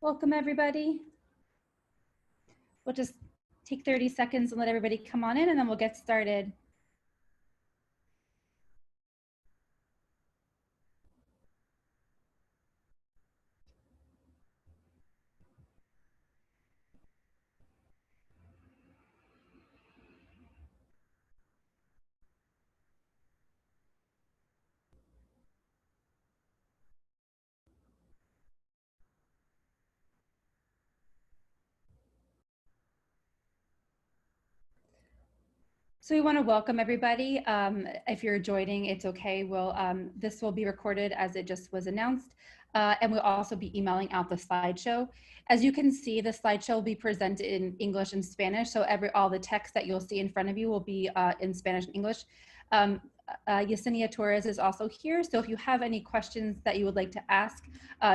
Welcome, everybody. We'll just take 30 seconds and let everybody come on in, and then we'll get started. So we want to welcome everybody. If you're joining, it's okay. This will be recorded as it just was announced, and we'll also be emailing out the slideshow. As you can see, the slideshow will be presented in English and Spanish. So all the text that you'll see in front of you will be in Spanish and English. Yesenia Torres is also here. So if you have any questions that you would like to ask,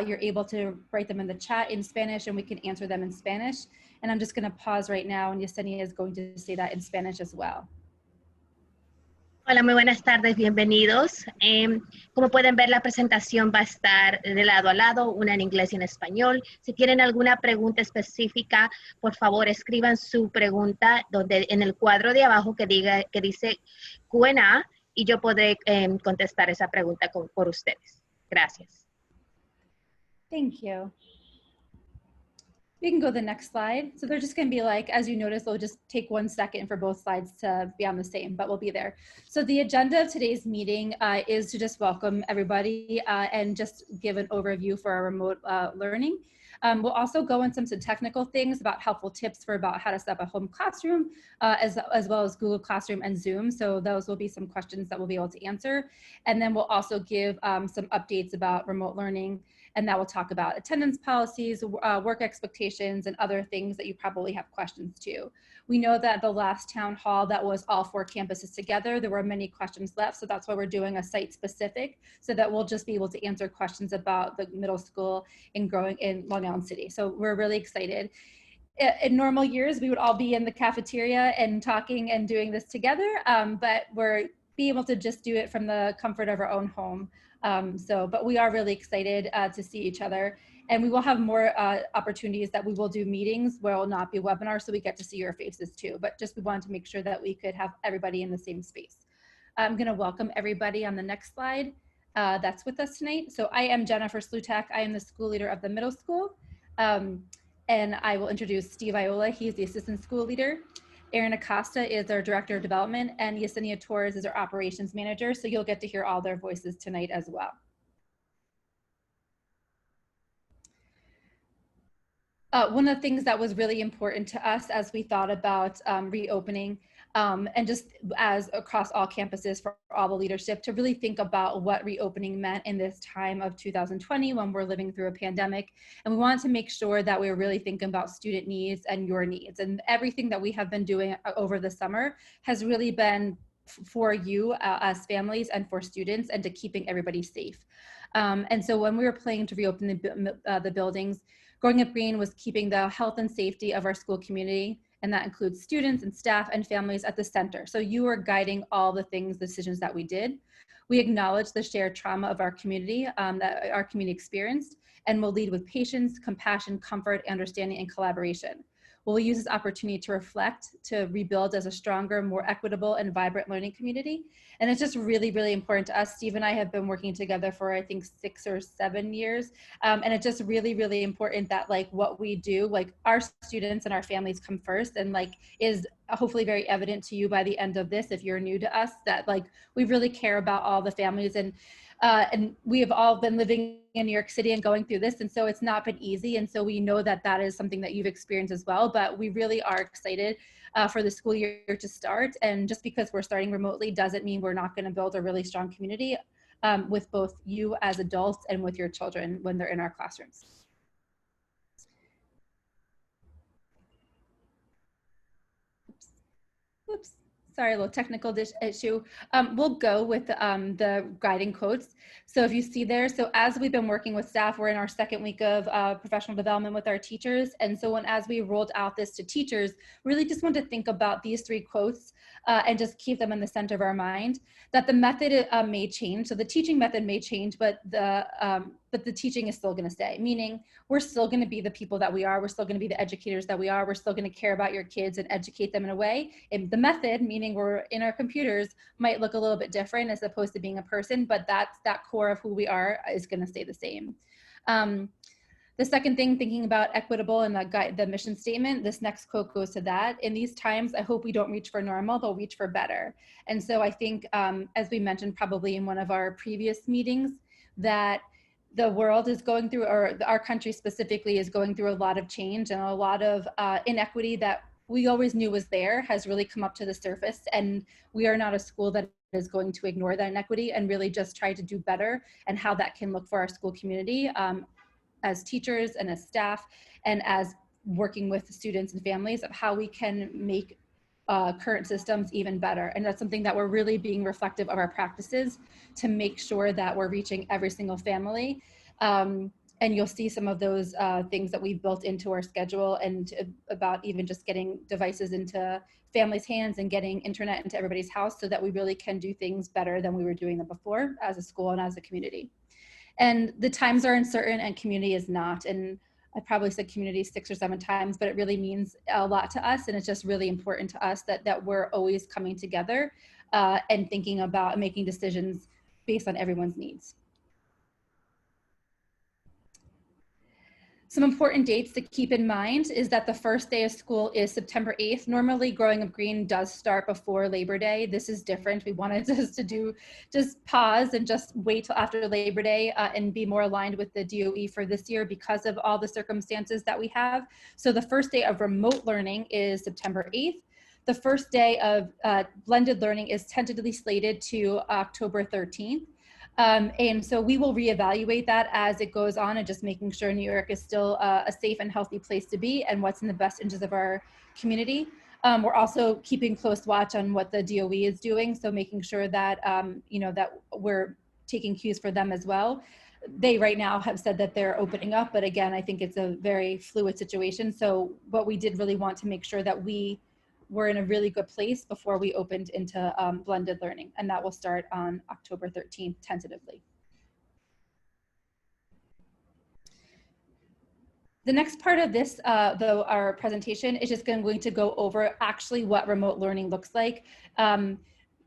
you're able to write them in the chat in Spanish, and we can answer them in Spanish. And I'm just going to pause right now, and Yesenia is going to say that in Spanish as well. Hola, muy buenas tardes, bienvenidos. Como pueden ver, la presentación va a estar de lado a lado, una en inglés y en español. Si tienen alguna pregunta específica, por favor, escriban su pregunta en el cuadro de abajo que dice Q&A y yo podré contestar esa pregunta por ustedes. Gracias. Thank you. We can go to the next slide. So they're just going to be like, as you notice, they'll just take 1 second for both slides to be on the same, but we'll be there. So the agenda of today's meeting is to just welcome everybody and just give an overview for our remote learning. We'll also go into some technical things about helpful tips for about how to set up a home classroom, as well as Google Classroom and Zoom. So those will be some questions that we'll be able to answer. And then we'll also give some updates about remote learning, and that will talk about attendance policies, work expectations, and other things that you probably have questions to. We know that the last town hall that was all 4 campuses together, there were many questions left, so that's why we're doing a site specific, so that we'll just be able to answer questions about the middle school and growing in Long Island City. So we're really excited. In normal years, we would all be in the cafeteria and talking and doing this together, but we're be able to just do it from the comfort of our own home. But we are really excited to see each other, and we will have more opportunities that we will do meetings where it will not be webinars, so we get to see your faces too. But just we wanted to make sure that we could have everybody in the same space. I'm going to welcome everybody on the next slide that's with us tonight. So I am Jennifer Slutak. I am the school leader of the middle school. And I will introduce Steve Iola. He's the assistant school leader. Erin Acosta is our director of development, and Yesenia Torres is our operations manager. So you'll get to hear all their voices tonight as well. One of the things that was really important to us as we thought about reopening, and just as across all campuses for all the leadership, to really think about what reopening meant in this time of 2020 when we're living through a pandemic. And we wanted to make sure that we were really thinking about student needs and your needs. And everything that we have been doing over the summer has really been for you as families and for students, and to keeping everybody safe. And so when we were planning to reopen the buildings, Growing Up Green was keeping the health and safety of our school community, and that includes students and staff and families at the center. So you are guiding all the decisions that we did. We acknowledge the shared trauma of our community, that our community experienced, and will lead with patience, compassion, comfort, understanding, and collaboration. We'll use this opportunity to reflect, to rebuild as a stronger, more equitable, and vibrant learning community. And it's just really, really important to us. Steve and I have been working together for, I think, 6 or 7 years. And it's just really, really important that what we do, our students and our families come first, and is hopefully very evident to you by the end of this, if you're new to us, that we really care about all the families. And we have all been living in New York City and going through this, and so it's not been easy, and so we know that that is something that you've experienced as well. But we really are excited for the school year to start, and just because we're starting remotely doesn't mean we're not going to build a really strong community with both you as adults and with your children when they're in our classrooms. Oops. Sorry, a little technical issue. We'll go with the guiding quotes. So if you see there, so as we've been working with staff, we're in our 2nd week of professional development with our teachers. And so as we rolled out this to teachers, really just want to think about these 3 quotes and just keep them in the center of our mind, that the method may change. So the teaching method may change, but the but the teaching is still going to stay, meaning we're still going to be the people that we are. We're still going to be the educators that we are. We're still going to care about your kids and educate them in a way. And the method, meaning we're in our computers, might look a little bit different as opposed to being a person, but that core of who we are is going to stay the same. The second thing, thinking about equitable and the mission statement, this next quote goes to that. In these times, I hope we don't reach for normal, they'll reach for better. And so I think, as we mentioned probably in one of our previous meetings, that the world is going through, or our country specifically is going through a lot of change, and a lot of inequity that we always knew was there has really come up to the surface. And we are not a school that is going to ignore that inequity and really just try to do better, and how that can look for our school community. As teachers and as staff, and as working with students and families, of how we can make current systems even better. And that's something that we're really being reflective of our practices to make sure that we're reaching every single family. And you'll see some of those things that we've built into our schedule, and about even just getting devices into families' hands and getting internet into everybody's house, so that we really can do things better than we were doing them before as a school and as a community. And the times are uncertain and community is not. And I probably said community 6 or 7 times, but it really means a lot to us. And it's just really important to us that we're always coming together and thinking about making decisions based on everyone's needs. Some important dates to keep in mind is that the first day of school is September 8th. Normally, Growing Up Green does start before Labor Day. This is different. We wanted us to just pause and just wait till after Labor Day and be more aligned with the DOE for this year because of all the circumstances that we have. So the first day of remote learning is September 8th. The first day of blended learning is tentatively slated to October 13th. And so we will reevaluate that as it goes on, and just making sure New York is still a safe and healthy place to be, and what's in the best interest of our community. We're also keeping close watch on what the DOE is doing, so making sure that that we're taking cues for them as well. They right now have said that they're opening up, but again, I think it's a very fluid situation. So what we did really want to make sure that we're in a really good place before we opened into blended learning, and that will start on October 13th tentatively. The next part of this, though, our presentation is just going to go over actually what remote learning looks like.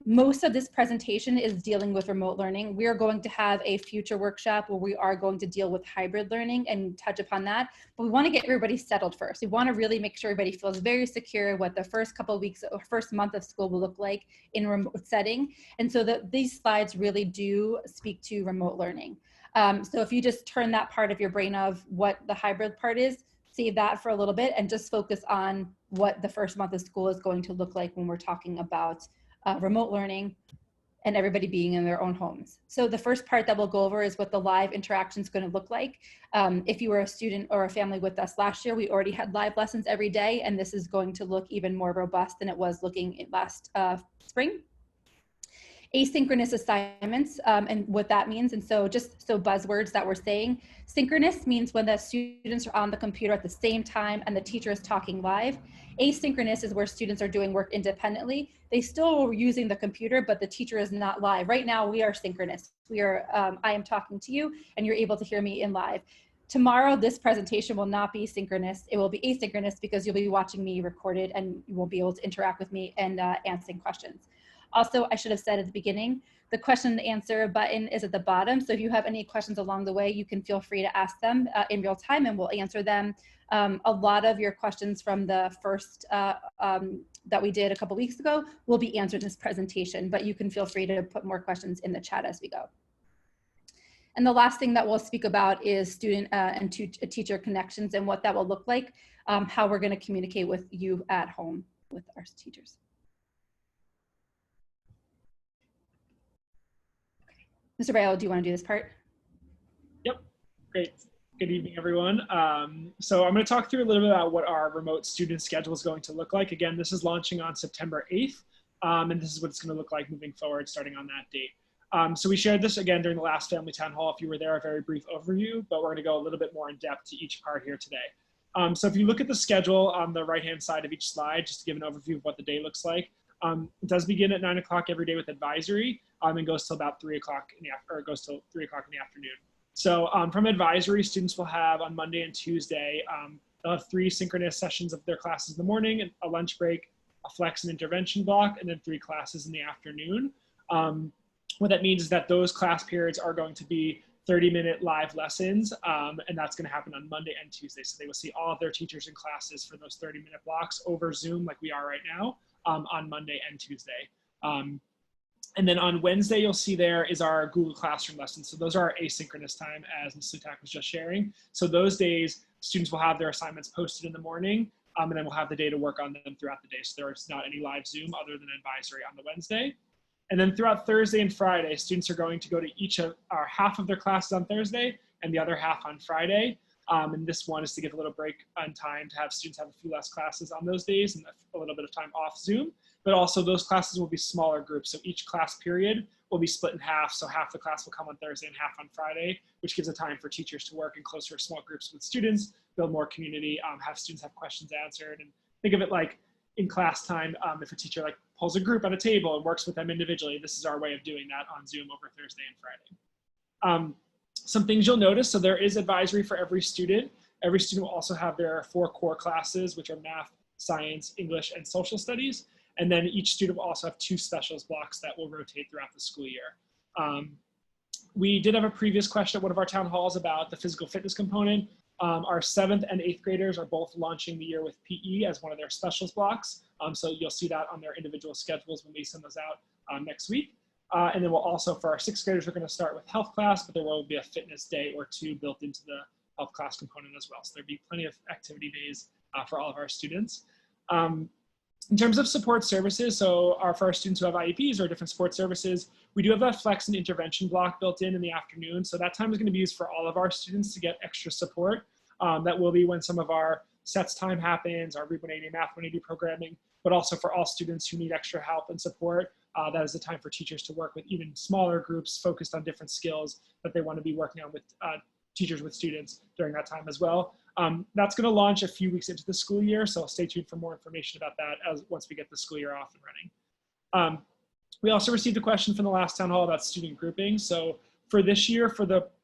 Most of this presentation is dealing with remote learning. We are going to have a future workshop where we are going to deal with hybrid learning and touch upon that. But we want to get everybody settled first. We want to really make sure everybody feels very secure what the first couple of weeks or first month of school will look like in a remote setting. And so these slides really do speak to remote learning. So if you just turn that part of your brain of what the hybrid part is, save that for a little bit and just focus on what the first month of school is going to look like when we're talking about remote learning and everybody being in their own homes. So the first part that we'll go over is what the live interaction is going to look like. If you were a student or a family with us last year, we already had live lessons every day, and this is going to look even more robust than it was looking last spring. Asynchronous assignments and what that means. And so just so buzzwords that we're saying, synchronous means when the students are on the computer at the same time and the teacher is talking live. Asynchronous is where students are doing work independently. They still are using the computer, but the teacher is not live. Right now we are synchronous. We are, I am talking to you and you're able to hear me in live. Tomorrow, this presentation will not be synchronous. It will be asynchronous because you'll be watching me recorded and you won't be able to interact with me and answering questions. Also, I should have said at the beginning, the question and answer button is at the bottom. So if you have any questions along the way, you can feel free to ask them in real time and we'll answer them. A lot of your questions from the first that we did a couple weeks ago will be answered in this presentation, but you can feel free to put more questions in the chat as we go. And the last thing that we'll speak about is student and teacher connections and what that will look like, how we're going to communicate with you at home with our teachers. Mr. Bayo, do you want to do this part? Yep, great. Good evening, everyone. So I'm going to talk through a little bit about what our remote student schedule is going to look like. Again, this is launching on September 8th, and this is what it's going to look like moving forward starting on that date. So we shared this again during the last Family Town Hall. If you were there, a very brief overview, but we're going to go a little bit more in depth to each part here today. So if you look at the schedule on the right-hand side of each slide, just to give an overview of what the day looks like, it does begin at 9 o'clock every day with advisory and goes till about 3 o'clock in the afternoon. So from advisory, students will have on Monday and Tuesday, they'll have 3 synchronous sessions of their classes in the morning, a lunch break, a flex and intervention block, and then 3 classes in the afternoon. What that means is that those class periods are going to be 30-minute live lessons, and that's going to happen on Monday and Tuesday. So they will see all of their teachers and classes for those 30-minute blocks over Zoom like we are right now on Monday and Tuesday. And then on Wednesday, you'll see there is our Google Classroom lessons. So those are our asynchronous time, as Ms. Lutak was just sharing. So those days, students will have their assignments posted in the morning, and then we'll have the day to work on them throughout the day. So there's not any live Zoom other than advisory on the Wednesday. And then throughout Thursday and Friday, students are going to go to each of our half of their classes on Thursday and the other half on Friday. And this one is to give a little break on time to have students have a few less classes on those days and a little bit of time off Zoom. But also those classes will be smaller groups. So each class period will be split in half. So half the class will come on Thursday and half on Friday, which gives a time for teachers to work in closer small groups with students, build more community, have students have questions answered. And think of it like in class time, if a teacher like pulls a group at a table and works with them individually, this is our way of doing that on Zoom over Thursday and Friday. Some things you'll notice, so there is advisory for every student. Every student will also have their 4 core classes, which are math, science, English, and social studies. And then each student will also have 2 specials blocks that will rotate throughout the school year. We did have a previous question at one of our town halls about the physical fitness component. Our 7th and 8th graders are both launching the year with PE as one of their specials blocks. So you'll see that on their individual schedules when we send those out next week. And then we'll also, for our 6th graders, we're going to start with health class, but there will be a fitness day or 2 built into the health class component as well. So there'll be plenty of activity days for all of our students. In terms of support services, so for our students who have IEPs or different support services, we do have that flex and intervention block built in the afternoon. So that time is going to be used for all of our students to get extra support. That will be when some of our sets time happens, our Read 180, Math 180 programming, but also for all students who need extra help and support. That is the time for teachers to work with even smaller groups focused on different skills that they want to be working on with teachers with students during that time as well. That's going to launch a few weeks into the school year, so stay tuned for more information about that once we get the school year off and running. We also received a question from the last town hall about student grouping. So for this year,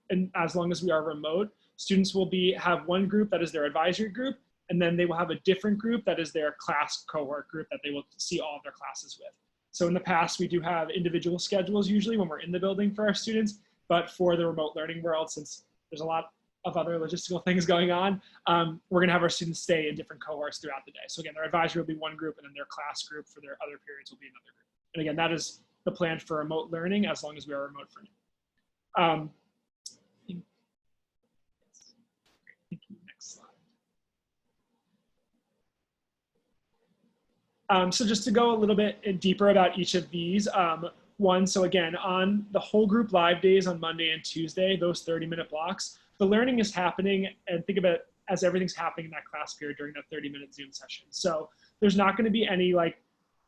and as long as we are remote, students will have one group that is their advisory group, and then they will have a different group that is their class cohort group that they will see all of their classes with. So in the past, we do have individual schedules usually when we're in the building for our students, but for the remote learning world, since there's a lot of other logistical things going on, we're going to have our students stay in different cohorts throughout the day. So again, their advisory will be one group, and then their class group for their other periods will be another group. And again, that is the plan for remote learning as long as we are remote for now. Next slide. So just to go a little bit deeper about each of these, so again, on the whole group live days on Monday and Tuesday, those 30-minute blocks, the learning is happening, and think of it as everything's happening in that class period during that 30-minute Zoom session. So there's not going to be any like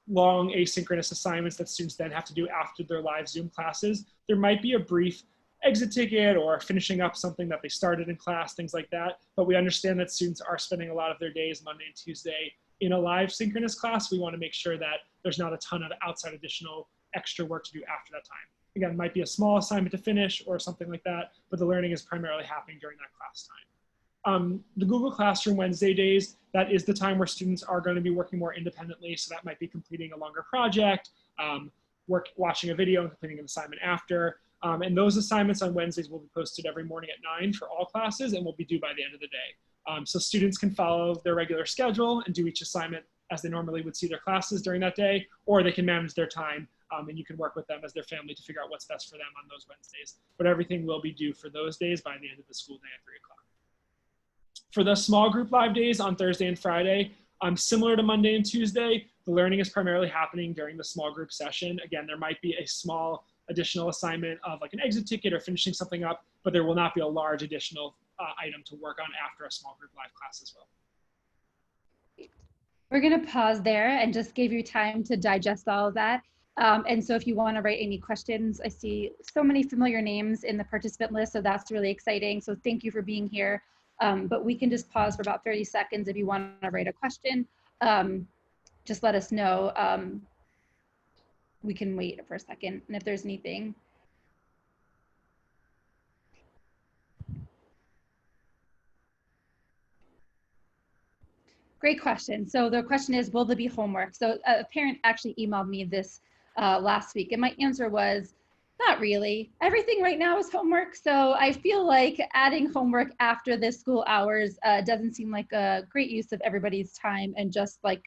long asynchronous assignments that students then have to do after their live Zoom classes. There might be a brief exit ticket or finishing up something that they started in class, things like that. But we understand that students are spending a lot of their days Monday and Tuesday in a live synchronous class. We want to make sure that there's not a ton of outside additional extra work to do after that time. Again, it might be a small assignment to finish or something like that, but the learning is primarily happening during that class time. The Google Classroom Wednesday days, that is the time where students are going to be working more independently. So that might be completing a longer project, watching a video and completing an assignment after. And those assignments on Wednesdays will be posted every morning at 9 for all classes and will be due by the end of the day. So students can follow their regular schedule and do each assignment as they normally would see their classes during that day, or they can manage their time and you can work with them as their family to figure out what's best for them on those Wednesdays. But everything will be due for those days by the end of the school day at 3 o'clock. For the small group live days on Thursday and Friday, similar to Monday and Tuesday, the learning is primarily happening during the small group session. Again, there might be a small additional assignment of like an exit ticket or finishing something up, but there will not be a large additional item to work on after a small group live class as well. We're going to pause there and just give you time to digest all of that. And so if you want to write any questions, I see so many familiar names in the participant list, so that's really exciting. So thank you for being here. But we can just pause for about 30 seconds if you want to write a question. Just let us know. We can wait for a second, and if there's anything. Great question. So the question is, will there be homework? So a parent actually emailed me this last week, and my answer was, not really. Everything right now is homework. So I feel like adding homework after the school hours doesn't seem like a great use of everybody's time and just like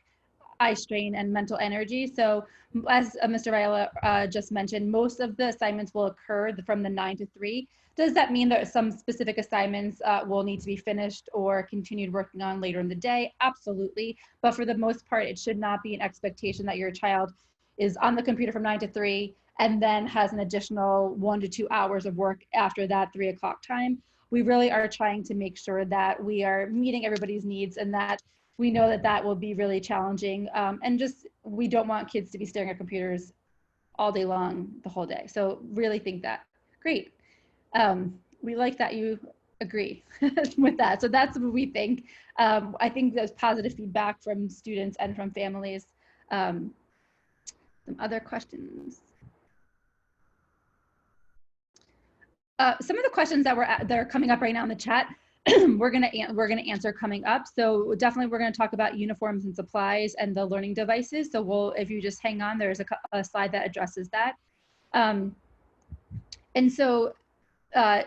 eye strain and mental energy. So as Mr. Viola just mentioned, most of the assignments will occur from the 9 to 3. Does that mean that some specific assignments will need to be finished or continued working on later in the day? Absolutely. But for the most part, it should not be an expectation that your child is on the computer from 9 to 3 and then has an additional 1 to 2 hours of work after that 3 o'clock time. We really are trying to make sure that we are meeting everybody's needs and that we know that that will be really challenging. And just, we don't want kids to be staring at computers all day long, the whole day. So really think that. Great. We like that you agree with that. So that's what we think. I think there's positive feedback from students and from families. Some other questions. Some of the questions that are coming up right now in the chat, we're gonna answer coming up. So definitely we're gonna talk about uniforms and supplies and the learning devices. So if you just hang on, there's a slide that addresses that. And so I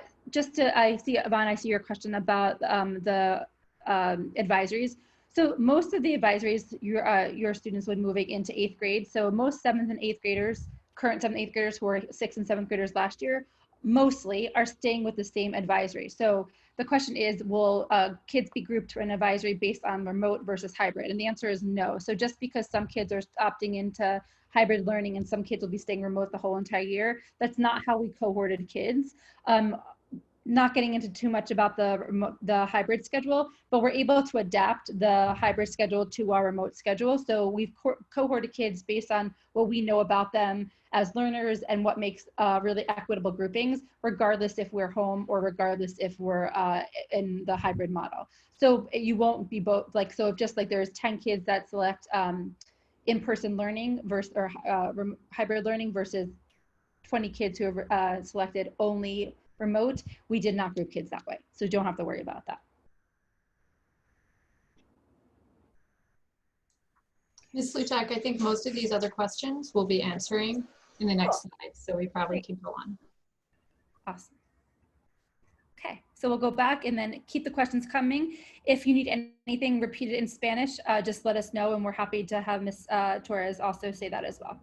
see, Yvonne, I see your question about the advisories. So most of the advisories, your students would moving into 8th grade. So most 7th and 8th graders, current 7th and 8th graders who were 6th and 7th graders last year, mostly are staying with the same advisory. So the question is, will kids be grouped to an advisory based on remote versus hybrid? And the answer is no. So just because some kids are opting into hybrid learning and some kids will be staying remote the whole entire year, that's not how we cohorted kids. Not getting into too much about the hybrid schedule, but we're able to adapt the hybrid schedule to our remote schedule. So we've cohorted kids based on what we know about them as learners and what makes really equitable groupings, regardless if we're home or regardless if we're in the hybrid model. So you won't be both, like, so if just like there's 10 kids that select in-person learning versus hybrid learning versus 20 kids who have selected only remote, we did not group kids that way. So don't have to worry about that. Ms. Sluchak, I think most of these other questions we'll be answering in the next slide, so we probably can go on. Awesome. Okay, so we'll go back and then keep the questions coming. If you need anything repeated in Spanish, just let us know and we're happy to have Ms. Torres also say that as well.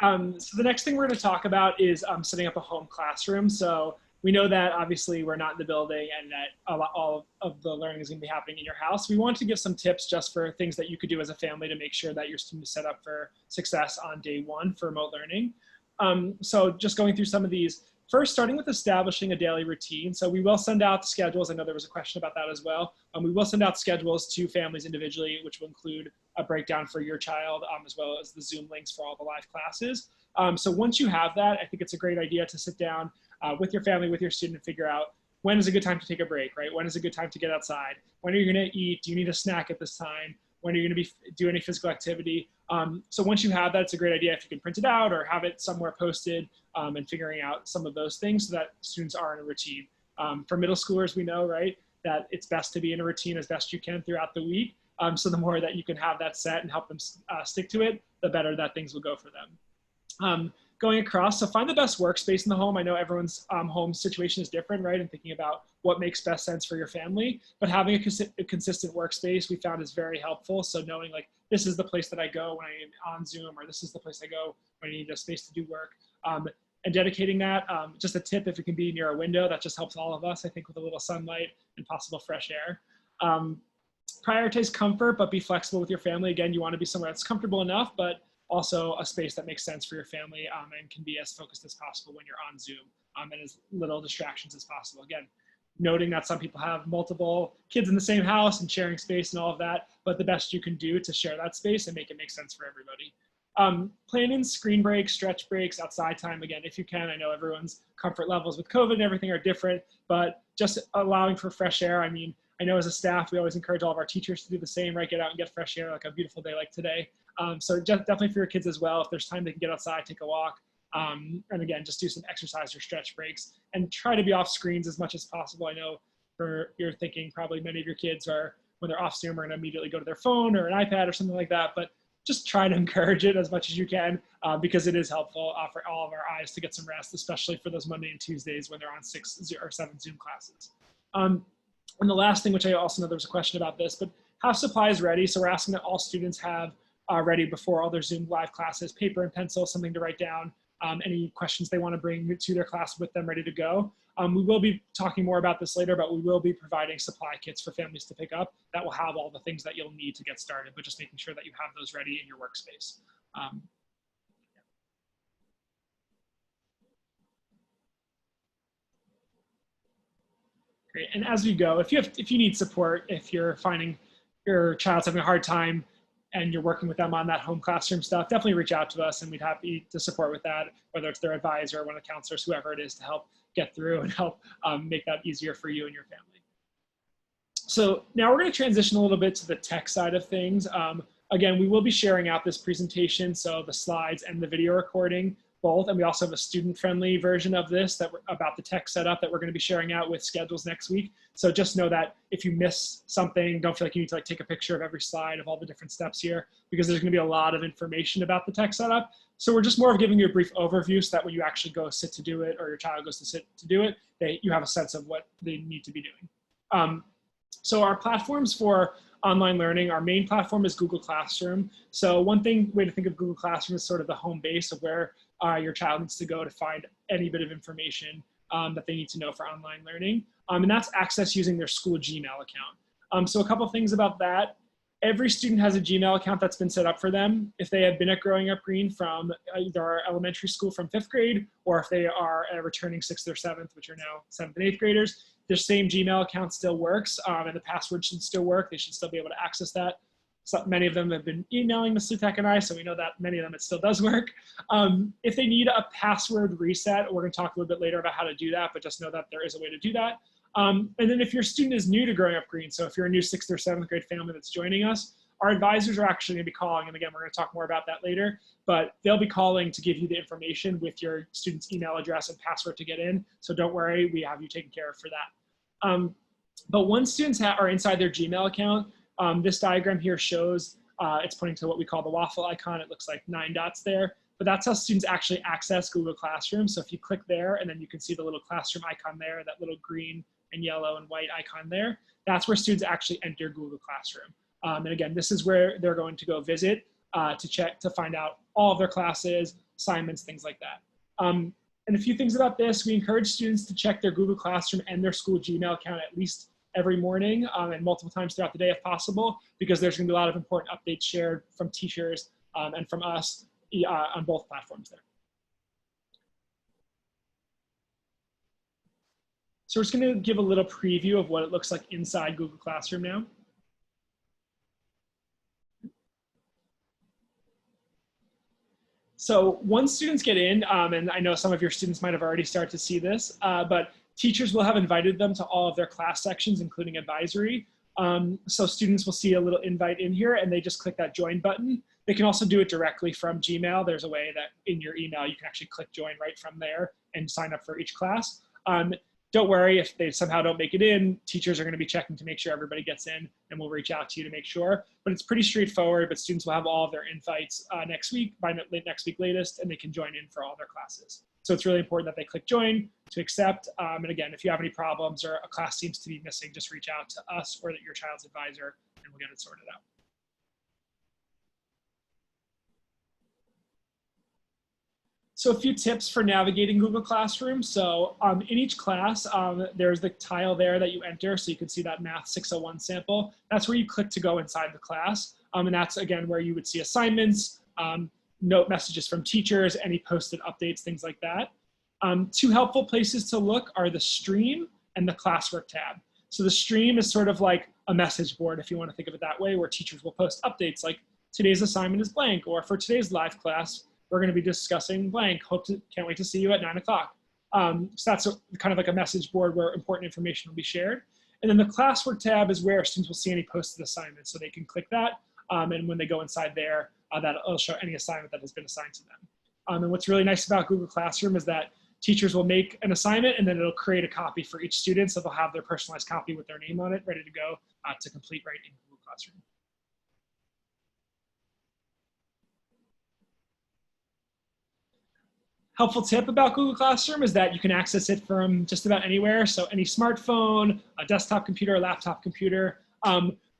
So the next thing we're going to talk about is setting up a home classroom. So we know that obviously we're not in the building and that all of the learning is going to be happening in your house. We want to give some tips just for things that you could do as a family to make sure that your student is set up for success on day one for remote learning. So just going through some of these. First, starting with establishing a daily routine. So we will send out schedules. I know there was a question about that as well. We will send out schedules to families individually, which will include a breakdown for your child, as well as the Zoom links for all the live classes. So once you have that, I think it's a great idea to sit down with your family, with your student, and figure out when is a good time to take a break, right? When is a good time to get outside? When are you gonna eat? Do you need a snack at this time? When are you gonna do any physical activity? So once you have that, it's a great idea if you can print it out or have it somewhere posted and figuring out some of those things so that students are in a routine. For middle schoolers, we know, right, that it's best to be in a routine as best you can throughout the week. So the more that you can have that set and help them stick to it, the better that things will go for them. Going across, so find the best workspace in the home. I know everyone's home situation is different, right? And thinking about what makes best sense for your family, but having a consistent workspace we found is very helpful. So knowing like, this is the place that I go when I'm on Zoom, or this is the place I go when I need a space to do work. And dedicating that, just a tip, if it can be near a window, that just helps all of us, I think, with a little sunlight and possible fresh air. Prioritize comfort, but be flexible with your family. Again, you want to be somewhere that's comfortable enough, but also a space that makes sense for your family and can be as focused as possible when you're on Zoom and as little distractions as possible. Again, noting that some people have multiple kids in the same house and sharing space and all of that, but the best you can do to share that space and make it make sense for everybody. Plan in screen breaks, stretch breaks, outside time, again, if you can. I know everyone's comfort levels with COVID and everything are different, but just allowing for fresh air. I mean, I know as a staff, we always encourage all of our teachers to do the same, right? Get out and get fresh air, like a beautiful day like today. So definitely for your kids as well, if there's time they can get outside, take a walk. And again, just do some exercise or stretch breaks and try to be off screens as much as possible. I know you're thinking probably many of your kids are, when they're off Zoom, are going to immediately go to their phone or an iPad or something like that. But just try to encourage it as much as you can because it is helpful for all of our eyes to get some rest, especially for those Monday and Tuesdays when they're on 6 or 7 Zoom classes. And the last thing, which I also know there was a question about this, but have supplies ready. So we're asking that all students have ready before all their Zoom live classes, paper and pencil, something to write down, any questions they want to bring to their class with them ready to go. We will be talking more about this later, but we will be providing supply kits for families to pick up that will have all the things that you'll need to get started, but just making sure that you have those ready in your workspace. Great. And as we go, if you need support, if you're finding your child's having a hard time and you're working with them on that home classroom stuff, definitely reach out to us and we'd happy to support with that, whether it's their advisor or one of the counselors, whoever it is, to help get through and help make that easier for you and your family. So now we're going to transition a little bit to the tech side of things. Again, we will be sharing out this presentation, so the slides and the video recording both, and we also have a student-friendly version of this about the tech setup that we're going to be sharing out with schedules next week. So just know that if you miss something, don't feel like you need to take a picture of every slide of all the different steps here, because there's going to be a lot of information about the tech setup. So we're just more of giving you a brief overview so that when you actually go sit to do it, or your child goes to sit to do it, you have a sense of what they need to be doing. So our platforms for online learning, our main platform is Google Classroom. So one way to think of Google Classroom is sort of the home base of where your child needs to go to find any bit of information that they need to know for online learning. And that's accessed using their school Gmail account. So a couple things about that. Every student has a Gmail account that's been set up for them. If they have been at Growing Up Green from either our elementary school from 5th grade, or if they are returning 6th or 7th, which are now 7th and 8th graders, their same Gmail account still works, and the password should still work. They should still be able to access that. So many of them have been emailing Ms. Lutek and I, so we know that many of them it still does work. If they need a password reset, we're going to talk a little bit later about how to do that, but just know that there is a way to do that. And then if your student is new to Growing Up Green, so if you're a new 6th or 7th grade family that's joining us, our advisors are actually going to be calling, and again, we're going to talk more about that later, but they'll be calling to give you the information with your student's email address and password to get in. So don't worry, we have you taken care of for that. But once students are inside their Gmail account, this diagram here shows it's pointing to what we call the waffle icon. It looks like 9 dots there, but that's how students actually access Google Classroom. So if you click there, and then you can see the little classroom icon there, that little green and yellow and white icon there, that's where students actually enter Google Classroom. And again, this is where they're going to go visit to find out all of their classes, assignments, things like that. And a few things about this, we encourage students to check their Google Classroom and their school Gmail account at least every morning and multiple times throughout the day if possible, because there's going to be a lot of important updates shared from teachers and from us on both platforms there. So we're just going to give a little preview of what it looks like inside Google Classroom now. So once students get in, and I know some of your students might have already started to see this, but teachers will have invited them to all of their class sections, including advisory. So students will see a little invite in here and they just click that join button. They can also do it directly from Gmail. There's a way that in your email, you can actually click join right from there and sign up for each class. Don't worry if they somehow don't make it in, teachers are going to be checking to make sure everybody gets in and we'll reach out to you to make sure. But it's pretty straightforward, but students will have all of their invites next week, by next week latest, and they can join in for all their classes. So it's really important that they click join to accept. And again, if you have any problems or a class seems to be missing, just reach out to us or your child's advisor and we'll get it sorted out. So a few tips for navigating Google Classroom. So in each class, there's the tile there that you enter. So you can see that Math 601 sample. That's where you click to go inside the class. And that's, again, where you would see assignments, note messages from teachers, any posted updates, things like that. Two helpful places to look are the stream and the classwork tab. So the stream is sort of like a message board, if you want to think of it that way, where teachers will post updates like today's assignment is blank, or for today's live class, we're going to be discussing blank. Can't wait to see you at 9 o'clock. So that's kind of like a message board where important information will be shared. And then the classwork tab is where students will see any posted assignments. So they can click that. And when they go inside there, that'll show any assignment that has been assigned to them. And what's really nice about Google Classroom is that teachers will make an assignment and then it'll create a copy for each student. So they'll have their personalized copy with their name on it, ready to go to complete right in Google Classroom. Helpful tip about Google Classroom is that you can access it from just about anywhere. So any smartphone, a desktop computer, a laptop computer.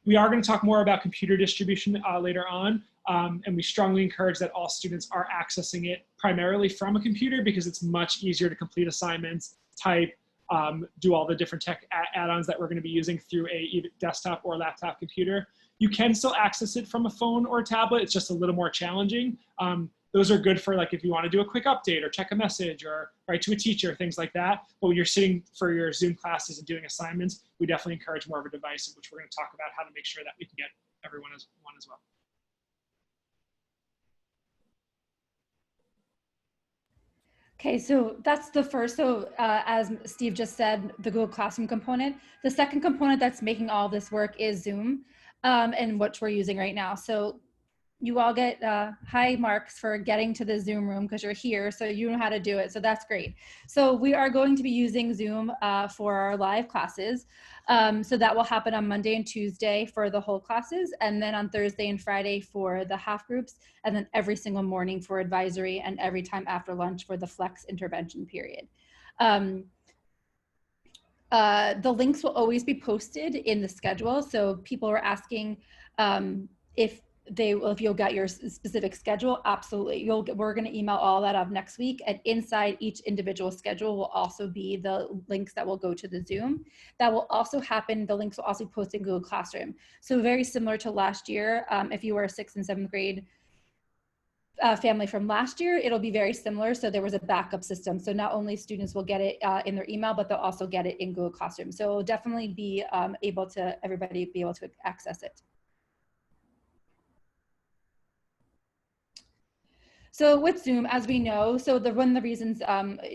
We are going to talk more about computer distribution later on. And we strongly encourage that all students are accessing it primarily from a computer because it's much easier to complete assignments, type, do all the different tech add-ons that we're going to be using through a desktop or laptop computer. You can still access it from a phone or a tablet. It's just a little more challenging. Those are good for like if you want to do a quick update or check a message or write to a teacher, things like that. But when you're sitting for your Zoom classes and doing assignments, we definitely encourage more of a device, which we're going to talk about how to make sure that we can get everyone as one as well. Okay, so that's the first. So as Steve just said, the Google Classroom component. The second component that's making all this work is Zoom, and which we're using right now. So you all get high marks for getting to the Zoom room because you're here, so you know how to do it. So that's great. So we are going to be using Zoom for our live classes. So that will happen on Monday and Tuesday for the whole classes, and then on Thursday and Friday for the half groups, and then every single morning for advisory and every time after lunch for the flex intervention period. The links will always be posted in the schedule. So people are asking if you'll get your specific schedule. Absolutely. We're going to email all that up next week, and inside each individual schedule will also be the links that will go to the Zoom. That will also happen. The links will also be posted in Google Classroom. So very similar to last year. If you were a 6th and 7th grade family from last year, it'll be very similar. So there was a backup system. So not only students will get it in their email, but they'll also get it in Google Classroom. So it'll definitely be everybody be able to access it. So with Zoom, as we know, so one of the reasons,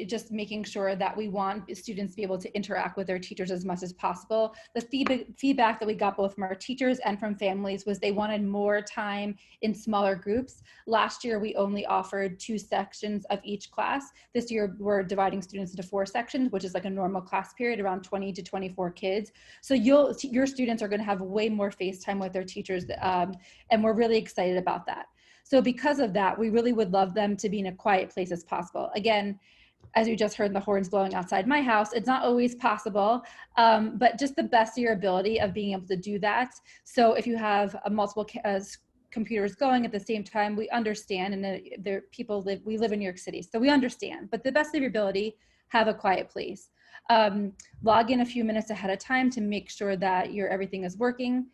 just making sure that we want students to be able to interact with their teachers as much as possible. The feedback that we got both from our teachers and from families was they wanted more time in smaller groups. Last year, we only offered 2 sections of each class. This year, we're dividing students into 4 sections, which is like a normal class period, around 20 to 24 kids. So your students are gonna have way more face time with their teachers, and we're really excited about that. So because of that, we really would love them to be in a quiet place as possible. Again, as you just heard the horns blowing outside my house, it's not always possible, but just the best of your ability of being able to do that. So if you have multiple computers going at the same time, we understand, and we live in New York City, so we understand, but the best of your ability, have a quiet place. Log in a few minutes ahead of time to make sure that everything is working.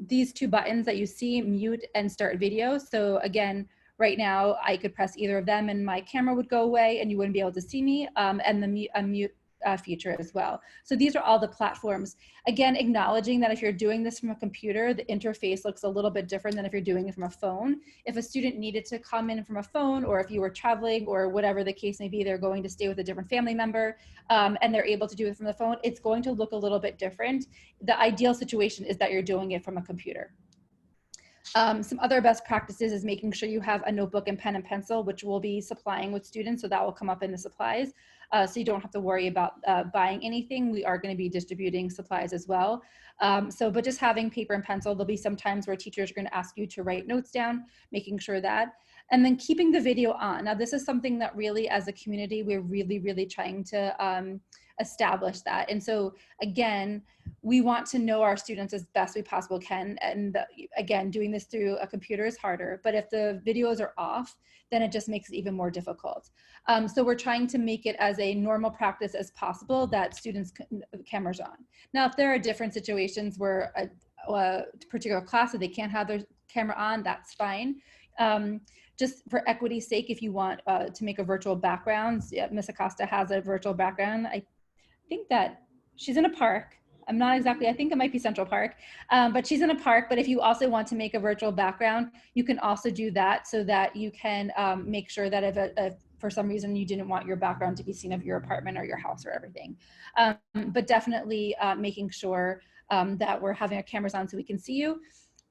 These 2 buttons that you see, mute and start video. So again, right now I could press either of them and my camera would go away and you wouldn't be able to see me, and the mute feature as well. So these are all the platforms. Again, acknowledging that if you're doing this from a computer, the interface looks a little bit different than if you're doing it from a phone. If a student needed to come in from a phone, or if you were traveling or whatever the case may be, they're going to stay with a different family member, and they're able to do it from the phone, it's going to look a little bit different. The ideal situation is that you're doing it from a computer. Some other best practices is making sure you have a notebook and pen and pencil, which we'll be supplying with students, so that will come up in the supplies. So you don't have to worry about buying anything. We are going to be distributing supplies as well. But just having paper and pencil, there'll be some times where teachers are going to ask you to write notes down, making sure that. And then keeping the video on. Now, this is something that really, as a community, we're really, really trying to establish that. And so again, we want to know our students as best we possibly can. And again, doing this through a computer is harder, but if the videos are off, then it just makes it even more difficult. So we're trying to make it as a normal practice as possible that students' cameras on. Now, if there are different situations where a particular class, that they can't have their camera on, that's fine. Just for equity's sake, if you want to make a virtual background, Ms. Acosta has a virtual background. I think that she's in a park. I'm not exactly, I think it might be Central Park, but she's in a park. But if you also want to make a virtual background, you can also do that, so that you can make sure that if for some reason you didn't want your background to be seen of your apartment or your house or everything. But definitely making sure that we're having our cameras on so we can see you.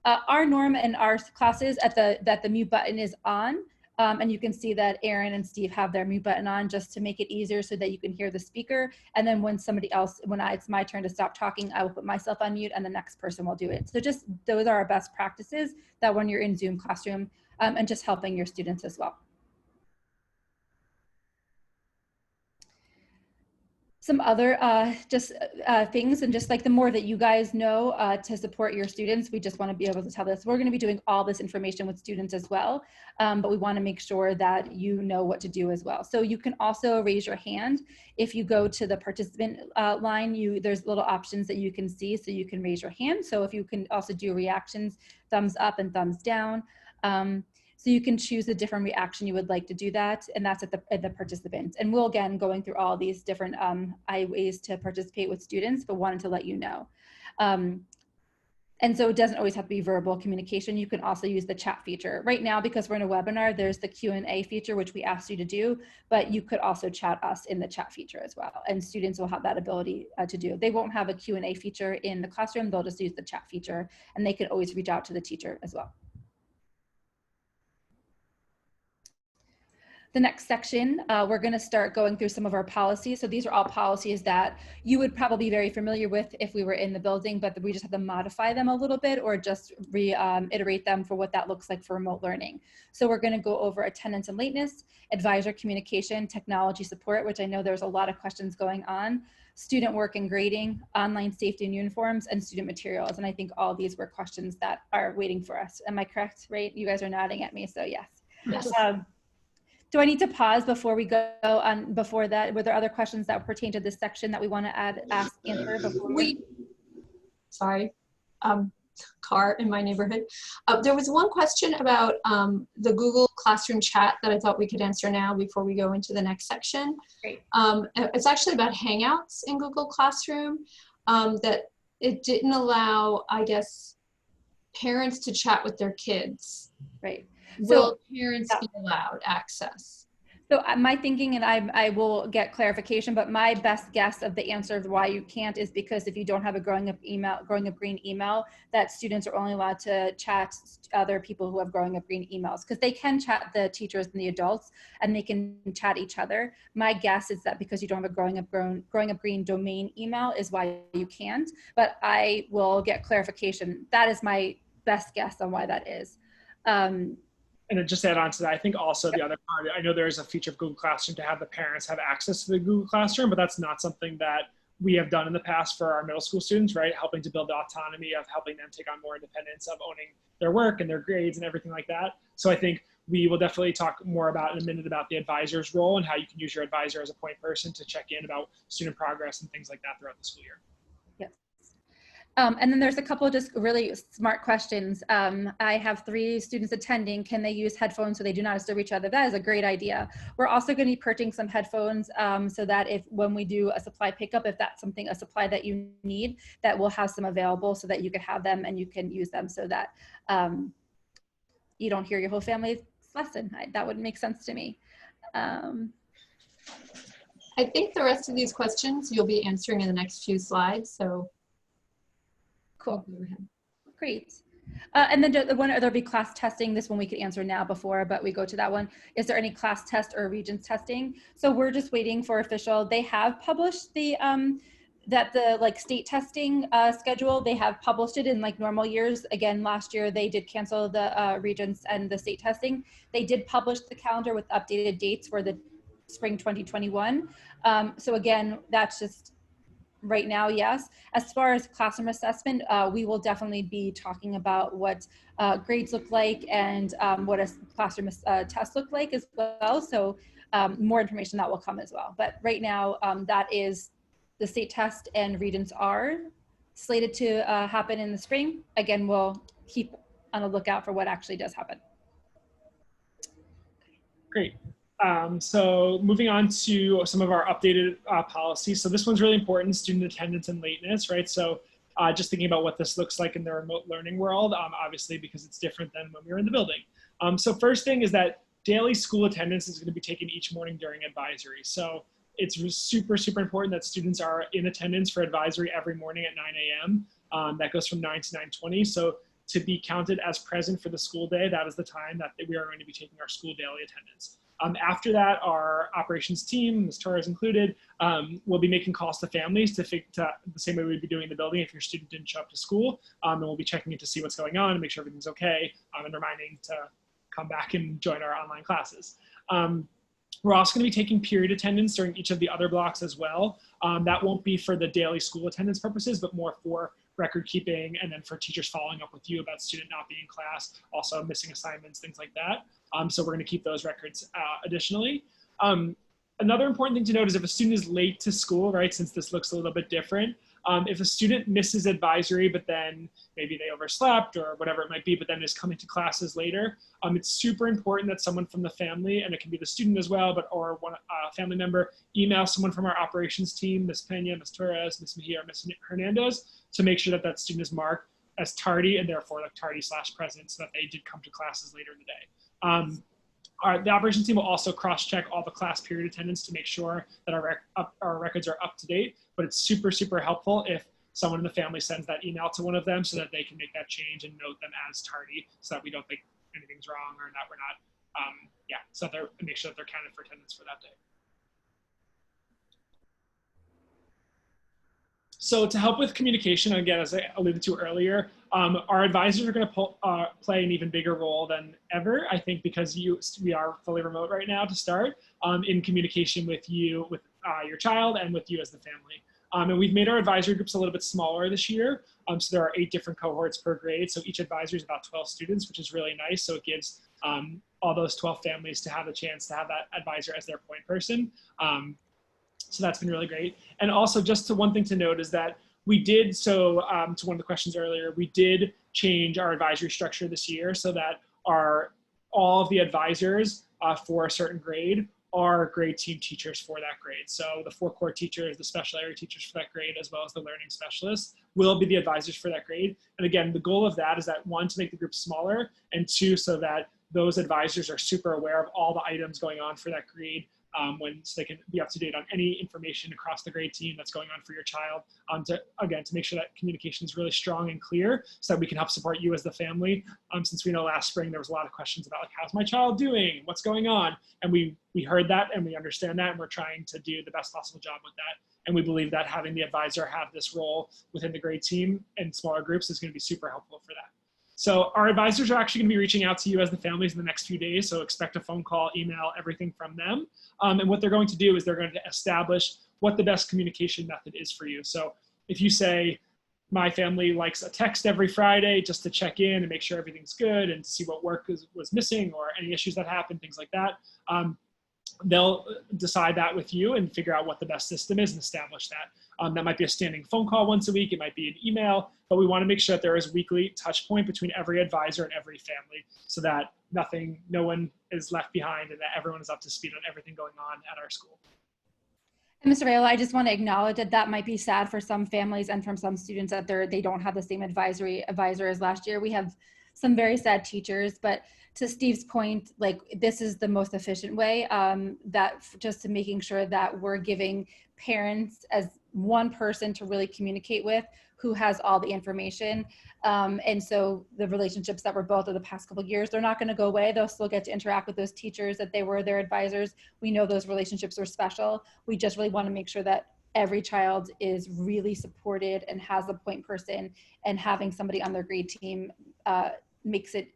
Our norm in our classes that the mute button is on. And you can see that Aaron and Steve have their mute button on just to make it easier so that you can hear the speaker. And then when somebody else, it's my turn to stop talking, I will put myself on mute and the next person will do it. So just those are our best practices that when you're in Zoom classroom, and just helping your students as well. Some other things, and just like the more that you guys know to support your students, we just want to be able to tell this. We're going to be doing all this information with students as well, but we want to make sure that you know what to do as well. So you can also raise your hand. If you go to the participant line, there's little options that you can see, so you can raise your hand. So if you can also do reactions, thumbs up and thumbs down. So you can choose a different reaction you would like to do that, and that's at the participants. And we'll, again, going through all these different ways to participate with students, but wanted to let you know. And so it doesn't always have to be verbal communication. You can also use the chat feature. Right now, because we're in a webinar, there's the Q&A feature, which we asked you to do, but you could also chat us in the chat feature as well. And students will have that ability to do. They won't have a Q&A feature in the classroom. They'll just use the chat feature, and they can always reach out to the teacher as well. The next section, we're going to start going through some of our policies. So these are all policies that you would probably be very familiar with if we were in the building, but we just have to modify them a little bit or just reiterate them for what that looks like for remote learning. So we're going to go over attendance and lateness, advisor communication, technology support, which I know there's a lot of questions going on, student work and grading, online safety and uniforms, and student materials. And I think all these were questions that are waiting for us. Am I correct, right? You guys are nodding at me, so yes. Yes. Do I need to pause before we go on before that? Were there other answers that pertain to this section that we want to answer before Sorry, car in my neighborhood. There was one question about the Google Classroom chat that I thought we could answer now before we go into the next section. Great. It's actually about Hangouts in Google Classroom, that it didn't allow, I guess, parents to chat with their kids. Right. Will parents be allowed access? So my thinking, and I will get clarification, but my best guess of the answer of why you can't is because if you don't have a growing up green email, that students are only allowed to chat other people who have growing up green emails, because they can chat the teachers and the adults and they can chat each other. My guess is that because you don't have a growing up green domain email is why you can't, but I will get clarification. That is my best guess on why that is. And just to add on to that, I think also the other part, I know there is a feature of Google Classroom to have the parents have access to the Google Classroom, but that's not something that we have done in the past for our middle school students, right? Helping to build the autonomy of helping them take on more independence of owning their work and their grades and everything like that. So I think we will definitely talk more about in a minute about the advisor's role and how you can use your advisor as a point person to check in about student progress and things like that throughout the school year. And then there's a couple of just really smart questions. I have 3 students attending. Can they use headphones so they do not disturb each other? That is a great idea. We're also going to be purchasing some headphones so that when we do a supply pickup, if that's a supply that you need, that we'll have some available so that you can have them and you can use them so that you don't hear your whole family's lesson. That would make sense to me. I think the rest of these questions you'll be answering in the next few slides. So. Cool. Great. And then there'll be class testing. This one we could answer now before, but we go to that one. Is there any class test or regions testing? So we're just waiting for official. They have published the state testing schedule. They have published it in like normal years. Again, last year they did cancel the regions and the state testing. They did publish the calendar with updated dates for the spring 2021. So again, that's just right now, yes. As far as classroom assessment, we will definitely be talking about what grades look like and what a classroom test look like as well. So more information that will come as well. But right now, that is the state test and regions are slated to happen in the spring. Again, we'll keep on a lookout for what actually does happen. Great. So moving on to some of our updated policies. So this one's really important, student attendance and lateness, right? So just thinking about what this looks like in the remote learning world, obviously because it's different than when we were in the building. So first thing is that daily school attendance is going to be taken each morning during advisory. So it's super, super important that students are in attendance for advisory every morning at 9 a.m. That goes from 9 to 9:20. So to be counted as present for the school day, that is the time that we are going to be taking our school daily attendance. After that, our operations team, Ms. Torres included, will be making calls to families to the same way we'd be doing in the building if your student didn't show up to school. And we'll be checking in to see what's going on and make sure everything's okay, and reminding to come back and join our online classes. We're also going to be taking period attendance during each of the other blocks as well. That won't be for the daily school attendance purposes, but more for record keeping and then for teachers following up with you about student not being in class, also missing assignments, things like that. So we're going to keep those records additionally. Another important thing to note is if a student is late to school, right, since this looks a little bit different, if a student misses advisory, but then maybe they overslept or whatever it might be, but then is coming to classes later, it's super important that someone from the family, and it can be the student as well, or one family member, email someone from our operations team, Ms. Pena, Ms. Torres, Ms. Mejia, or Ms. Hernandez, to make sure that that student is marked as tardy and therefore like tardy/present, so that they did come to classes later in the day. The operations team will also cross-check all the class period attendance to make sure that our records are up to date, but it's super, super helpful if someone in the family sends that email to one of them so that they can make that change and note them as tardy so that we don't think anything's wrong or that we're not, so that make sure that they're counted for attendance for that day. So to help with communication, again, as I alluded to earlier, our advisors are going to play an even bigger role than ever, I think, because we are fully remote right now to start, in communication with you, with your child, and with you as the family. And we've made our advisory groups a little bit smaller this year. So there are 8 different cohorts per grade. So each advisor is about 12 students, which is really nice. So it gives all those 12 families to have the chance to have that advisor as their point person. So that's been really great. And also just one thing to note is that we did, to one of the questions earlier, we did change our advisory structure this year so that all of the advisors for a certain grade are grade team teachers for that grade. So the 4 core teachers, the special area teachers for that grade, as well as the learning specialists will be the advisors for that grade. And again, the goal of that is that 1, to make the group smaller, and 2, so that those advisors are super aware of all the items going on for that grade, so they can be up to date on any information across the grade team that's going on for your child, to make sure that communication is really strong and clear so that we can help support you as the family. Since we know last spring there was a lot of questions about like, how's my child doing? What's going on? And we heard that and we understand that, and we're trying to do the best possible job with that. And we believe that having the advisor have this role within the grade team and smaller groups is going to be super helpful for that. So our advisors are actually going to be reaching out to you as the families in the next few days. So expect a phone call, email, everything from them. And what they're going to do is they're going to establish what the best communication method is for you. So if you say, my family likes a text every Friday just to check in and make sure everything's good and to see what work was missing or any issues that happened, things like that, they'll decide that with you and figure out what the best system is and establish that. That might be a standing phone call once a week. It might be an email, but we want to make sure that there is weekly touch point between every advisor and every family so that no one is left behind and that everyone is up to speed on everything going on at our school. And Mr. Viola, I just want to acknowledge that might be sad for some families and from some students that they don't have the same advisor as last year. We have some very sad teachers, but to Steve's point, like this is the most efficient way, that just to making sure that we're giving parents as one person to really communicate with who has all the information. And so the relationships that were built over the past couple of years, they're not going to go away. They'll still get to interact with those teachers that they were their advisors. We know those relationships were special. We just really want to make sure that every child is really supported and has a point person, and having somebody on their grade team makes it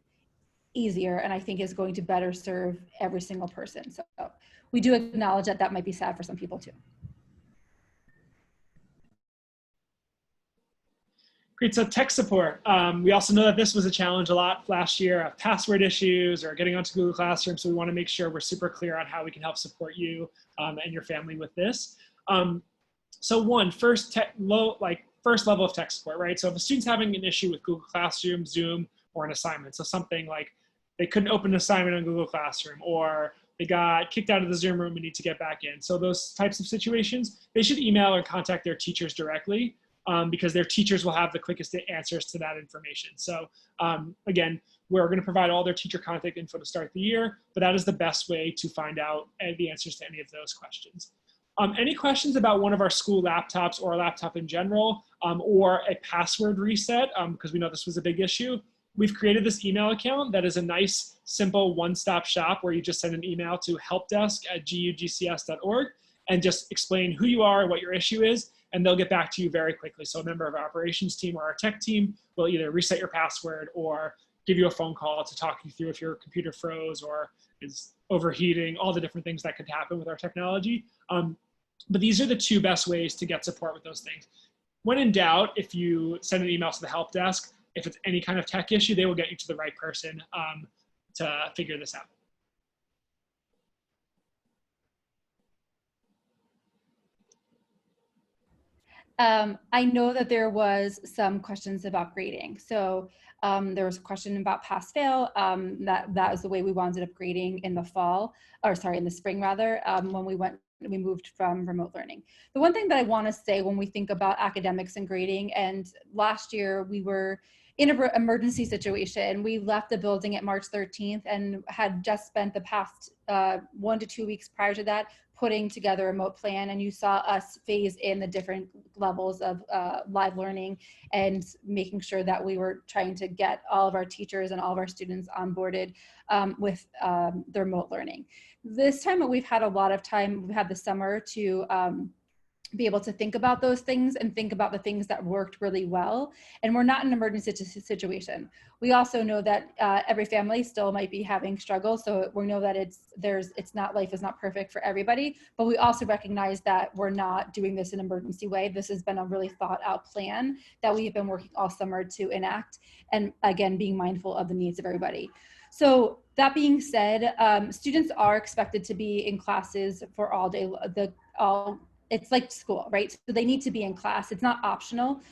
easier, and I think is going to better serve every single person. So we do acknowledge that might be sad for some people too. Great, so tech support. We also know that this was a challenge a lot last year of password issues or getting onto Google Classroom, so we want to make sure we're super clear on how we can help support you and your family with this. So first level of tech support, right? So if a student's having an issue with Google Classroom, Zoom, or an assignment, so something like they couldn't open an assignment on Google Classroom, or they got kicked out of the Zoom room and need to get back in. So those types of situations, they should email or contact their teachers directly, because their teachers will have the quickest answers to that information. So again, we're going to provide all their teacher contact info to start the year, but that is the best way to find out the answers to any of those questions. Any questions about one of our school laptops or a laptop in general, or a password reset, because we know this was a big issue, we've created this email account that is a nice, simple one-stop shop where you just send an email to helpdesk@gugcs.org and just explain who you are and what your issue is, and they'll get back to you very quickly. So a member of our operations team or our tech team will either reset your password or give you a phone call to talk you through if your computer froze or is overheating, all the different things that could happen with our technology. But these are the two best ways to get support with those things. When in doubt, if you send an email to the help desk, if it's any kind of tech issue, they will get you to the right person to figure this out. I know that there was some questions about grading. So there was a question about pass-fail. That was the way we wound up grading in the fall, or sorry, in the spring rather, when we moved from remote learning. The one thing that I want to say when we think about academics and grading, and last year we were in an emergency situation. We left the building at March 13th and had just spent the past 1 to 2 weeks prior to that putting together a remote plan, and you saw us phase in the different levels of live learning and making sure that we were trying to get all of our teachers and all of our students onboarded with the remote learning. This time we've had a lot of time, we've had the summer to be able to think about those things and think about the things that worked really well. And we're not in an emergency situation. We also know that every family still might be having struggles. So we know that life is not perfect for everybody, but we also recognize that we're not doing this in an emergency way. This has been a really thought out plan that we have been working all summer to enact. And again, being mindful of the needs of everybody. So that being said, students are expected to be in classes for all day, it's like school, right? So they need to be in class. It's not optional.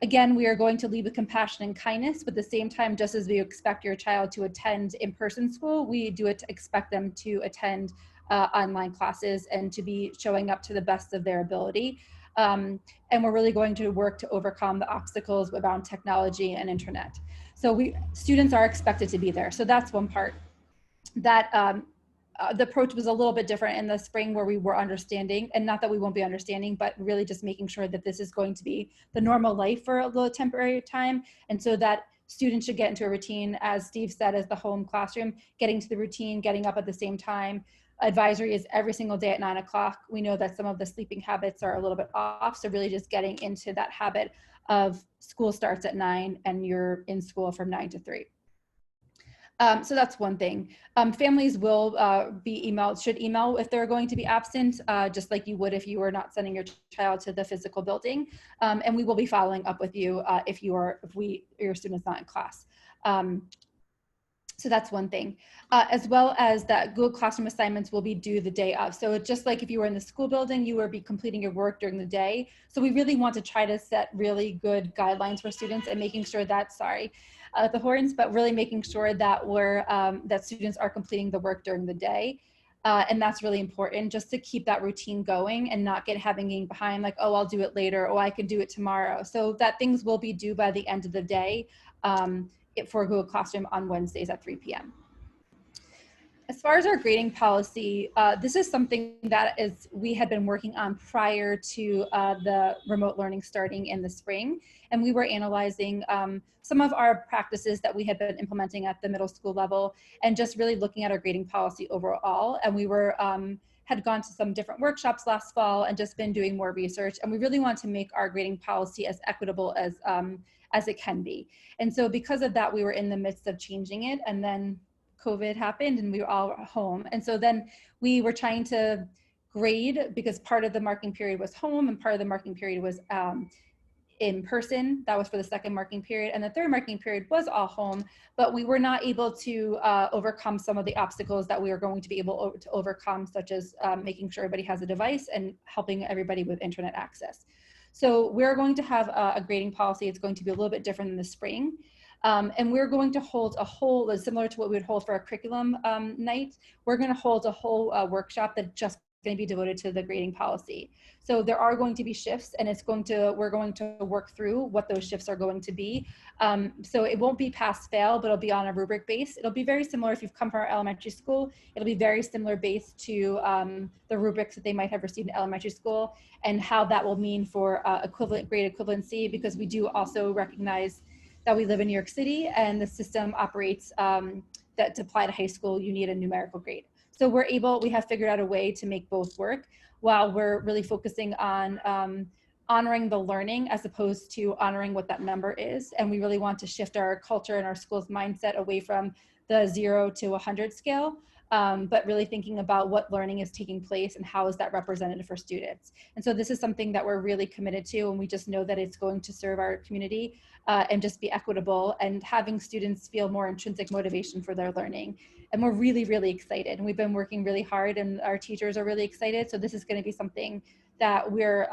Again, we are going to lead with compassion and kindness, but at the same time, just as we expect your child to attend in-person school, we do expect them to attend online classes and to be showing up to the best of their ability. And we're really going to work to overcome the obstacles around technology and internet. So students are expected to be there. So that's one part. That the approach was a little bit different in the spring where we were understanding, and not that we won't be understanding, but really just making sure that this is going to be the normal life for a little temporary time. And so that students should get into a routine, as Steve said, as the home classroom, getting to the routine, getting up at the same time. Advisory is every single day at 9 o'clock. We know that some of the sleeping habits are a little bit off. So really just getting into that habit of school starts at 9 and you're in school from 9 to 3. So that's one thing. Families will should email if they're going to be absent, just like you would if you were not sending your child to the physical building. And we will be following up with you if your student's not in class. So that's one thing, as well as that Google Classroom assignments will be due the day of. So it's just like if you were in the school building, you would be completing your work during the day. So we really want to try to set really good guidelines for students and making sure that, the horns, but really making sure that that students are completing the work during the day. And that's really important, just to keep that routine going and not having behind like, oh, I'll do it later, or I can do it tomorrow. So that things will be due by the end of the day for Google Classroom on Wednesdays at 3 p.m. As far as our grading policy, this is something that we had been working on prior to the remote learning starting in the spring. And we were analyzing some of our practices that we had been implementing at the middle school level and just really looking at our grading policy overall. And we had gone to some different workshops last fall and just been doing more research. And we really want to make our grading policy as equitable as it can be. And so because of that, we were in the midst of changing it, and then COVID happened and we were all home. And so then we were trying to grade, because part of the marking period was home and part of the marking period was in person. That was for the second marking period. And the third marking period was all home, but we were not able to overcome some of the obstacles that we were going to be able to overcome, such as making sure everybody has a device and helping everybody with internet access. So we're going to have a grading policy. It's going to be a little bit different in the spring. And we're going to hold similar to what we would hold for a curriculum night. We're going to hold a whole workshop that's just going to be devoted to the grading policy. So there are going to be shifts, and we're going to work through what those shifts are going to be. So it won't be pass-fail, but it'll be on a rubric base. It'll be very similar if you've come from our elementary school. It'll be very similar based to the rubrics that they might have received in elementary school, and how that will mean for grade equivalency, because we do also recognize that we live in New York City, and the system operates that to apply to high school, you need a numerical grade. So we have figured out a way to make both work while we're really focusing on honoring the learning as opposed to honoring what that number is. And we really want to shift our culture and our school's mindset away from the 0 to 100 scale, but really thinking about what learning is taking place and how is that represented for students. And so this is something that we're really committed to, and we just know that it's going to serve our community and just be equitable and having students feel more intrinsic motivation for their learning. And we're really, really excited. And we've been working really hard, and our teachers are really excited. So this is going to be something that we're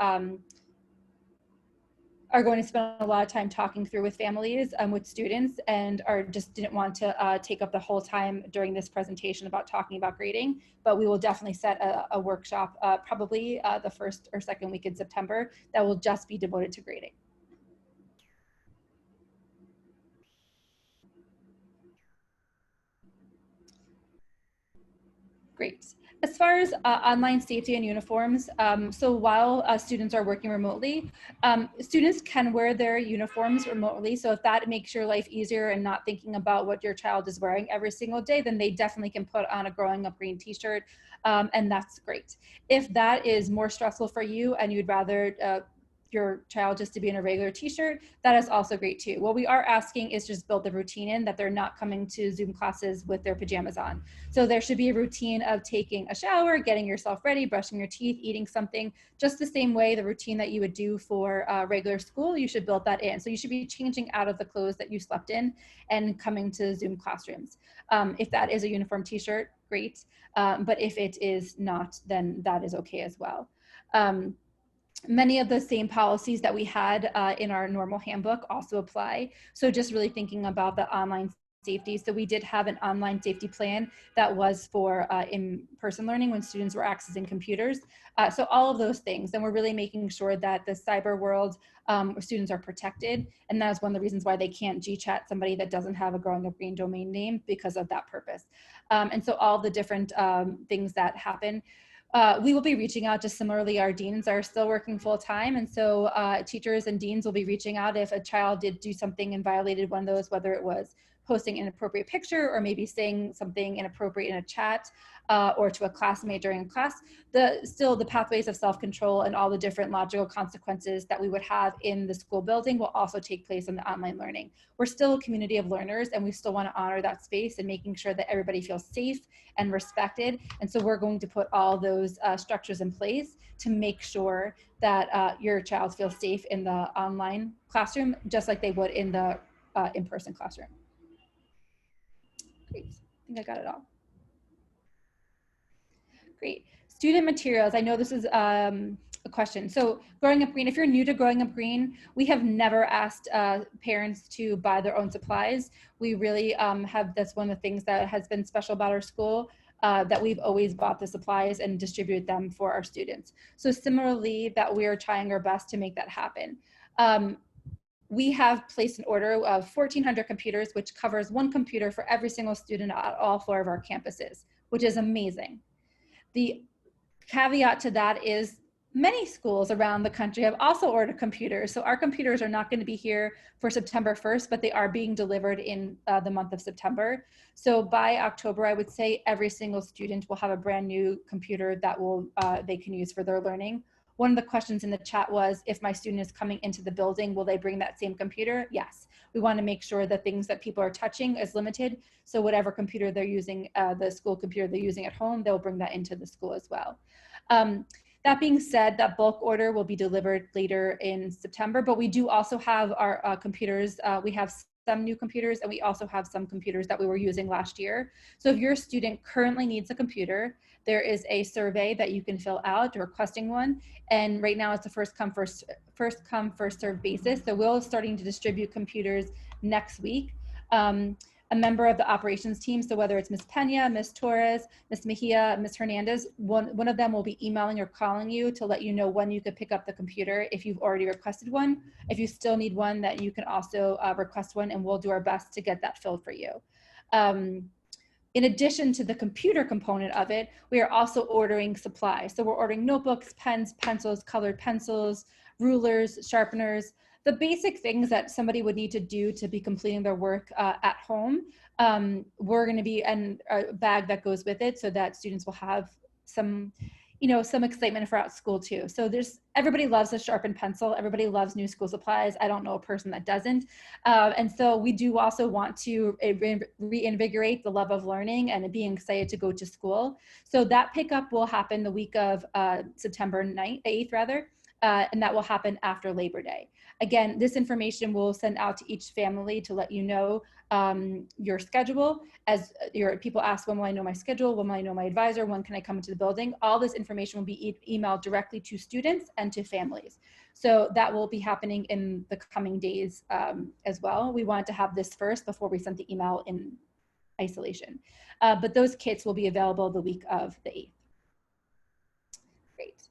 are going to spend a lot of time talking through with families, with students, and just didn't want to take up the whole time during this presentation about talking about grading, but we will definitely set a workshop probably the first or second week in September that will just be devoted to grading. Great. As far as online safety and uniforms, so while students are working remotely, students can wear their uniforms remotely. So if that makes your life easier and not thinking about what your child is wearing every single day, then they definitely can put on a Growing Up Green t-shirt, and that's great. If that is more stressful for you and you'd rather your child just to be in a regular t-shirt, that is also great too. What we are asking is just build the routine in that they're not coming to Zoom classes with their pajamas on. So there should be a routine of taking a shower, getting yourself ready, brushing your teeth, eating something, just the same way the routine that you would do for regular school, you should build that in. So you should be changing out of the clothes that you slept in and coming to Zoom classrooms. If that is a uniform t-shirt, great. But if it is not, then that is okay as well. Many of the same policies that we had in our normal handbook also apply. So just really thinking about the online safety. So we did have an online safety plan that was for in-person learning when students were accessing computers. So all of those things, and we're really making sure that the cyber world where students are protected. And that is one of the reasons why they can't G-chat somebody that doesn't have a Growing Up Green domain name because of that purpose. And so all the different things that happen. We will be reaching out. Just similarly, our deans are still working full time, and so teachers and deans will be reaching out if a child did do something and violated one of those, whether it was posting an inappropriate picture or maybe saying something inappropriate in a chat or to a classmate during class. Still the pathways of self-control and all the different logical consequences that we would have in the school building will also take place in the online learning. We're still a community of learners, and we still want to honor that space and making sure that everybody feels safe and respected. And so we're going to put all those structures in place to make sure that your child feels safe in the online classroom, just like they would in the in-person classroom. Great, I think I got it all. Great. Student materials. I know this is a question. So Growing Up Green, if you're new to Growing Up Green, we have never asked parents to buy their own supplies. We really that's one of the things that has been special about our school, that we've always bought the supplies and distributed them for our students. So similarly, that we are trying our best to make that happen. We have placed an order of 1,400 computers, which covers one computer for every single student at all 4 of our campuses, which is amazing. The caveat to that is many schools around the country have also ordered computers. So our computers are not going to be here for September 1st, but they are being delivered in the month of September. So by October, I would say every single student will have a brand new computer that they can use for their learning. One of the questions in the chat was, if my student is coming into the building, will they bring that same computer? Yes. We want to make sure that things that people are touching is limited. So whatever computer they're using, the school computer they're using at home, they'll bring that into the school as well. That being said, that bulk order will be delivered later in September, but we do also have our computers. We have some new computers, and we also have some computers that we were using last year. So if your student currently needs a computer, there is a survey that you can fill out requesting one. And right now it's a first come, first serve basis. So we're starting to distribute computers next week. A member of the operations team, so whether it's Ms. Pena, Ms. Torres, Ms. Mejia, Ms. Hernandez, one of them will be emailing or calling you to let you know when you could pick up the computer if you've already requested one. If you still need one, that you can also request one, and we'll do our best to get that filled for you. In addition to the computer component of it, we are also ordering supplies. So we're ordering notebooks, pens, pencils, colored pencils, rulers, sharpeners. the basic things that somebody would need to do to be completing their work at home, we're going to be in a bag that goes with it so that students will have some, some excitement for out school too. So everybody loves a sharpened pencil. Everybody loves new school supplies. I don't know a person that doesn't. And so we do also want to reinvigorate the love of learning and being excited to go to school. So that pickup will happen the week of September 8th, and that will happen after Labor Day. Again, this information will send out to each family to let you know your schedule. As your people ask, when will I know my schedule? When will I know my advisor? When can I come into the building? All this information will be emailed directly to students and to families. So that will be happening in the coming days as well. We wanted to have this first before we sent the email in isolation. But those kits will be available the week of the 8th. Great.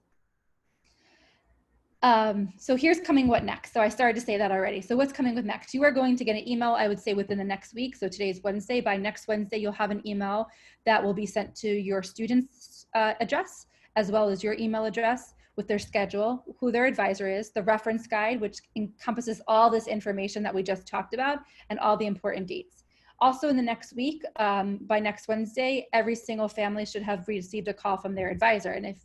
So here's coming what next. So I started to say that already. So what's coming with next? You are going to get an email, I would say within the next week. So today's Wednesday. By next Wednesday, you'll have an email that will be sent to your student's address, as well as your email address with their schedule, who their advisor is, the reference guide, which encompasses all this information that we just talked about and all the important dates. Also in the next week, by next Wednesday, every single family should have received a call from their advisor. And if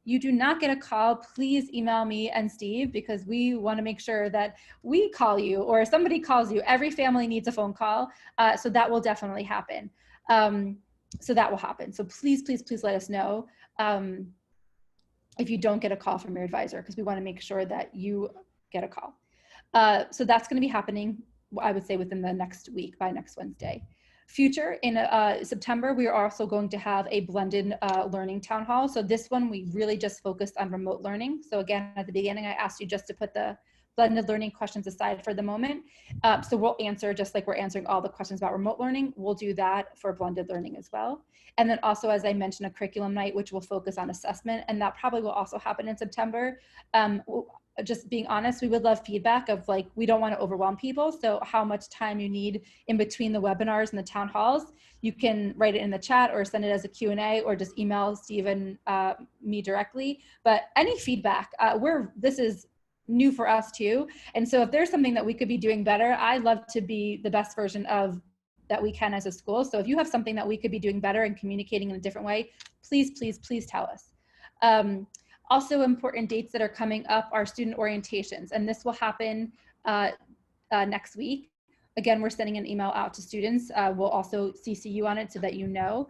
you do not get a call, please email me and Steve, because we want to make sure that we call you or somebody calls you. Every family needs a phone call. So that will definitely happen. So that will happen. So please, please, please let us know if you don't get a call from your advisor, because we want to make sure that you get a call. So that's going to be happening, I would say, within the next week, by next Wednesday. Future, in September, we are also going to have a blended learning town hall. So this one, we really just focused on remote learning. So again, at the beginning, I asked you just to put the blended learning questions aside for the moment. So we'll answer, just like we're answering all the questions about remote learning, we'll do that for blended learning as well. And then also, as I mentioned, a curriculum night, which will focus on assessment, and that probably will also happen in September. Just being honest, we would love feedback of, like, we don't want to overwhelm people. So how much time you need in between the webinars and the town halls, you can write it in the chat or send it as a Q&A or just email Steve and me directly. But any feedback, this is new for us too. And so if there's something that we could be doing better, I'd love to be the best version of that we can as a school. So if you have something that we could be doing better and communicating in a different way, please, please, please tell us. Also important dates that are coming up are student orientations, and this will happen next week. Again, we're sending an email out to students. We'll also CC you on it so that you know.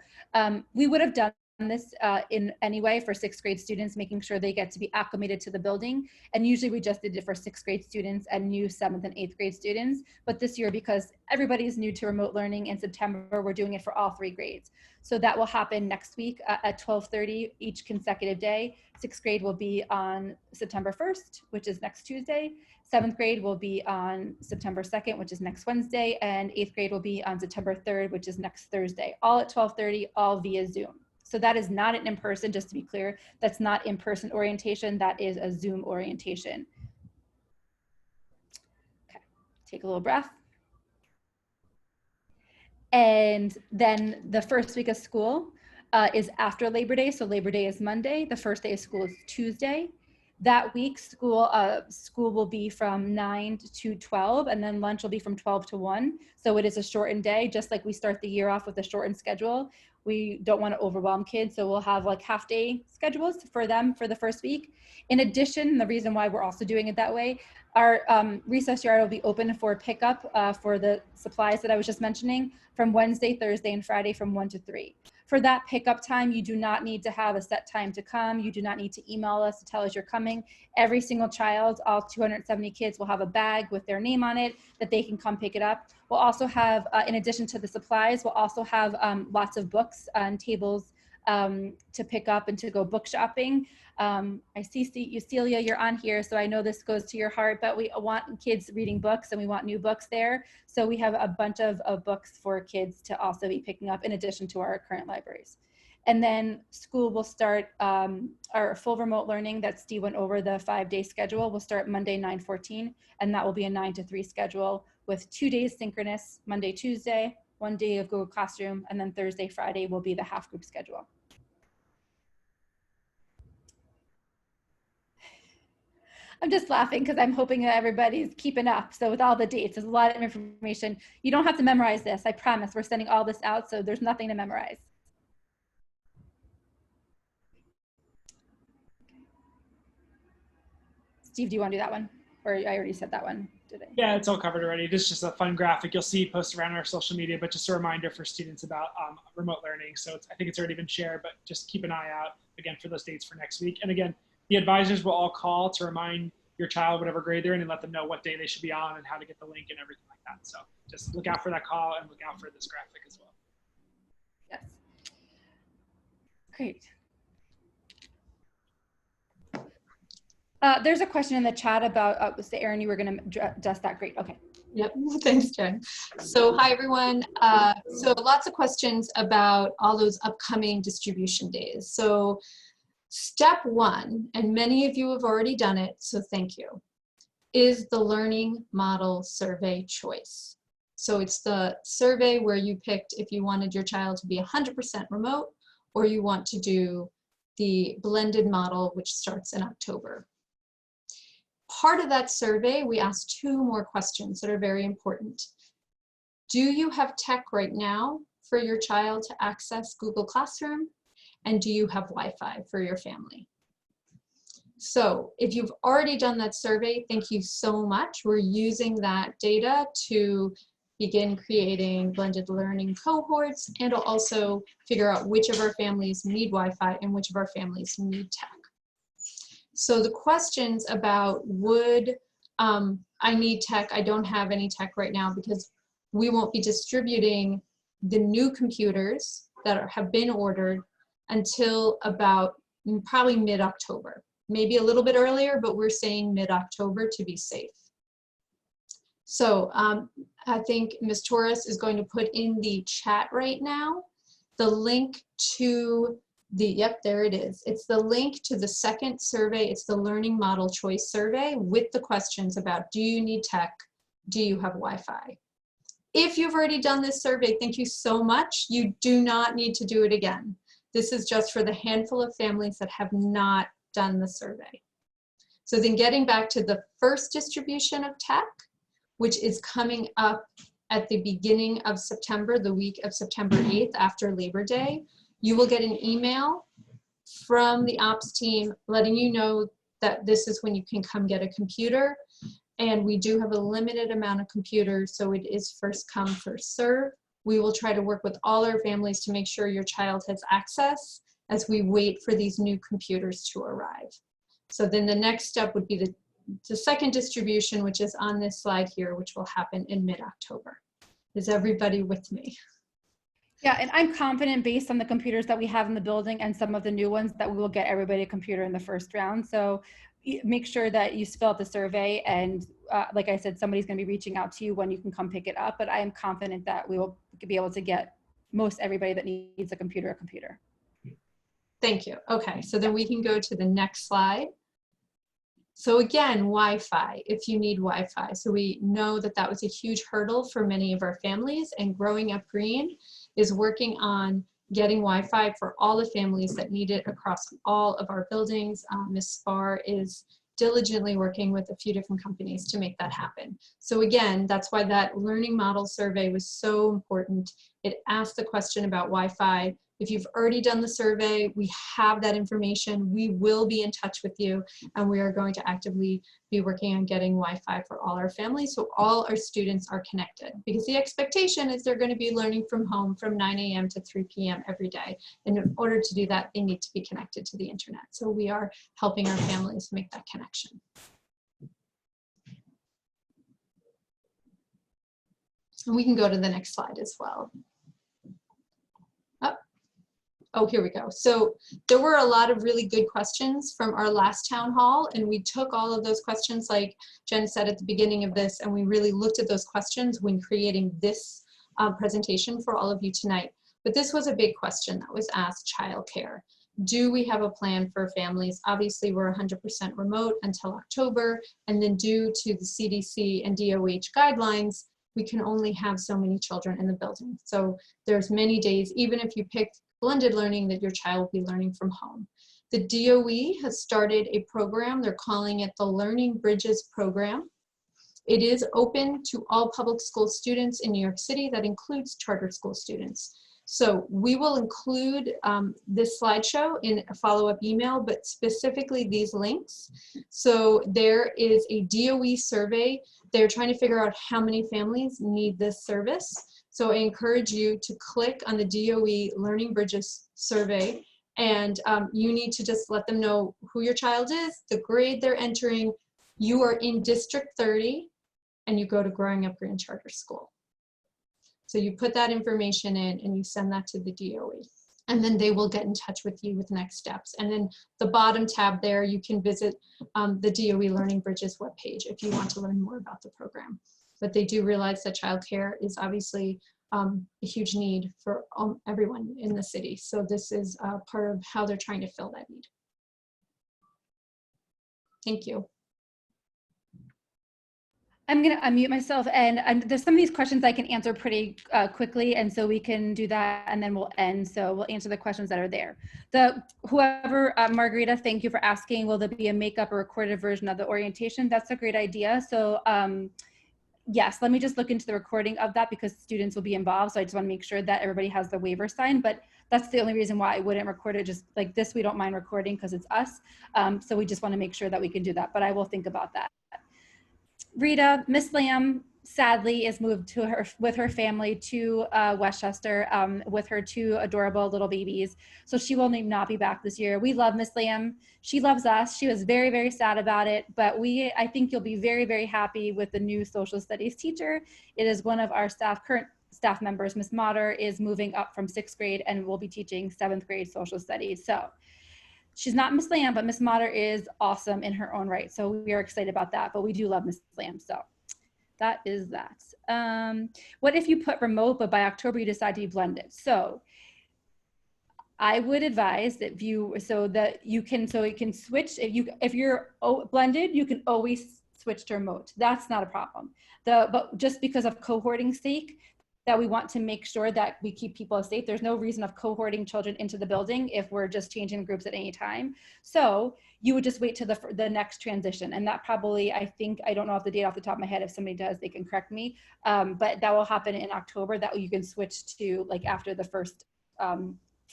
We would have done this in any way for 6th grade students, making sure they get to be acclimated to the building. And usually we just did it for 6th grade students and new 7th and 8th grade students. But this year, because everybody's new to remote learning in September, we're doing it for all 3 grades. So that will happen next week at 12:30 each consecutive day. 6th grade will be on September 1st, which is next Tuesday. 7th grade will be on September 2nd, which is next Wednesday. And 8th grade will be on September 3rd, which is next Thursday, all at 12:30, all via Zoom. So that is not an in-person, just to be clear, that's not in-person orientation, that is a Zoom orientation. Okay, take a little breath. And then the first week of school is after Labor Day. So Labor Day is Monday, the first day of school is Tuesday. That week, school will be from 9 to 12, and then lunch will be from 12 to 1. So it is a shortened day, just like we start the year off with a shortened schedule. We don't want to overwhelm kids, so we'll have like half-day schedules for them for the first week. In addition, the reason why we're also doing it that way, our recess yard will be open for pickup for the supplies that I was just mentioning from Wednesday, Thursday, and Friday from 1 to 3. For that pickup time, you do not need to have a set time to come. You do not need to email us to tell us you're coming. Every single child, all 270 kids, will have a bag with their name on it that they can come pick it up. We'll also have, in addition to the supplies, we'll also have lots of books and tables to pick up and to go book shopping. I see you, Celia, you're on here, so I know this goes to your heart, but we want kids reading books and we want new books there. So we have a bunch of books for kids to also be picking up in addition to our current libraries. And then school will start our full remote learning that Steve went over, the 5-day schedule will start Monday, 9/14, and that will be a 9 to 3 schedule with 2 days synchronous, Monday, Tuesday, 1 day of Google Classroom, and then Thursday, Friday will be the half group schedule. I'm just laughing because I'm hoping that everybody's keeping up. So with all the dates, there's a lot of information. You don't have to memorize this. I promise. We're sending all this out, so there's nothing to memorize. Steve, do you want to do that one? Or I already said that one, did I? Yeah, it's all covered already. This is just a fun graphic you'll see posted around our social media, but just a reminder for students about remote learning. So I think it's already been shared, but just keep an eye out, again, for those dates for next week. And again, the advisors will all call to remind your child, whatever grade they're in, and let them know what day they should be on and how to get the link and everything like that. So just look out for that call and look out for this graphic as well. Yes. Great. There's a question in the chat about, was Erin, you were going to address that. Great. Okay. Yep. Thanks, Jen. So hi, everyone. So lots of questions about all those upcoming distribution days. So step one, and many of you have already done it, so thank you, is the learning model survey choice. So it's the survey where you picked if you wanted your child to be 100% remote or you want to do the blended model, which starts in October. Part of that survey, we asked 2 more questions that are very important. Do you have tech right now for your child to access Google Classroom? And do you have Wi-Fi for your family? So if you've already done that survey, thank you so much. We're using that data to begin creating blended learning cohorts, and will also figure out which of our families need Wi-Fi and which of our families need tech. So the questions about I need tech, I don't have any tech right now, because we won't be distributing the new computers that have been ordered until about probably mid-October. Maybe a little bit earlier, but we're saying mid-October to be safe. So I think Ms. Torres is going to put in the chat right now the link to the, yep, there it is. It's the link to the second survey. It's the Learning Model Choice Survey with the questions about, do you need tech? Do you have Wi-Fi? If you've already done this survey, thank you so much. You do not need to do it again. This is just for the handful of families that have not done the survey. So then getting back to the first distribution of tech, which is coming up at the beginning of September, the week of September 8th after Labor Day, you will get an email from the ops team letting you know that this is when you can come get a computer. And we do have a limited amount of computers, so it is first come, first serve. We will try to work with all our families to make sure your child has access as we wait for these new computers to arrive. So then the next step would be the second distribution, which is on this slide here, which will happen in mid-October. Is everybody with me? Yeah, and I'm confident based on the computers that we have in the building and some of the new ones that we will get everybody a computer in the first round. So make sure that you fill out the survey, and like I said, somebody's going to be reaching out to you when you can come pick it up, but I am confident that we will be able to get most everybody that needs a computer. Thank you. Okay, so then we can go to the next slide. So again, Wi-Fi, if you need Wi-Fi. So we know that that was a huge hurdle for many of our families, and Growing Up Green is working on getting Wi-Fi for all the families that need it across all of our buildings. Ms. Spar is diligently working with a few different companies to make that happen. So again, that's why that learning model survey was so important. It asked the question about Wi-Fi. If you've already done the survey, we have that information. We will be in touch with you, and we are going to actively be working on getting Wi-Fi for all our families so all our students are connected. Because the expectation is they're going to be learning from home from 9 a.m. to 3 p.m. every day. And in order to do that, they need to be connected to the internet. So we are helping our families make that connection. And we can go to the next slide as well. Oh, here we go. So there were a lot of really good questions from our last town hall, and we took all of those questions, like Jen said at the beginning of this, and we really looked at those questions when creating this presentation for all of you tonight. But this was a big question that was asked: childcare. Do we have a plan for families? Obviously, we're 100% remote until October, and then due to the CDC and DOH guidelines, we can only have so many children in the building. So there's many days, even if you pick blended learning, that your child will be learning from home. The DOE has started a program. They're calling it the Learning Bridges Program. It is open to all public school students in New York City. That includes charter school students. So we will include this slideshow in a follow-up email, but specifically these links. So there is a DOE survey. They're trying to figure out how many families need this service. So I encourage you to click on the DOE Learning Bridges survey, and you need to just let them know who your child is, the grade they're entering. You are in District 30, and you go to Growing Up Green Charter School. So you put that information in and you send that to the DOE. And then they will get in touch with you with next steps. And then the bottom tab there, you can visit the DOE Learning Bridges webpage if you want to learn more about the program. But they do realize that childcare is obviously a huge need for everyone in the city. So this is part of how they're trying to fill that need. Thank you. I'm going to unmute myself, and there's some of these questions I can answer pretty quickly, and so we can do that and then we'll end. So we'll answer the questions that are there. Whoever, Margarita, thank you for asking, will there be a makeup or recorded version of the orientation? That's a great idea. So yes, let me just look into the recording of that because students will be involved. So I just want to make sure that everybody has the waiver signed, but that's the only reason why I wouldn't record it. Just like this, we don't mind recording because it's us. So we just want to make sure that we can do that, but I will think about that. Rita, Miss Lamb, sadly, is moved with her family to Westchester with her two adorable little babies. So she will not be back this year. We love Miss Lamb. She loves us. She was very, very sad about it, but I think you'll be very, very happy with the new social studies teacher. It is one of our current staff members. Miss Motter is moving up from 6th grade and will be teaching 7th grade social studies. So she's not Miss Lamb, but Miss Motter is awesome in her own right. So we are excited about that, but we do love Miss Lamb. So that is that. What if you put remote, but by October you decide to be blended? So I would advise that you can switch. If you're blended, you can always switch to remote. That's not a problem. But just because of cohorting sake, that we want to make sure that we keep people safe. There's no reason of cohorting children into the building if we're just changing groups at any time. So you would just wait to the next transition. And that probably, I don't know off the date off the top of my head. If somebody does, they can correct me. But that will happen in October. That you can switch to, like, after the first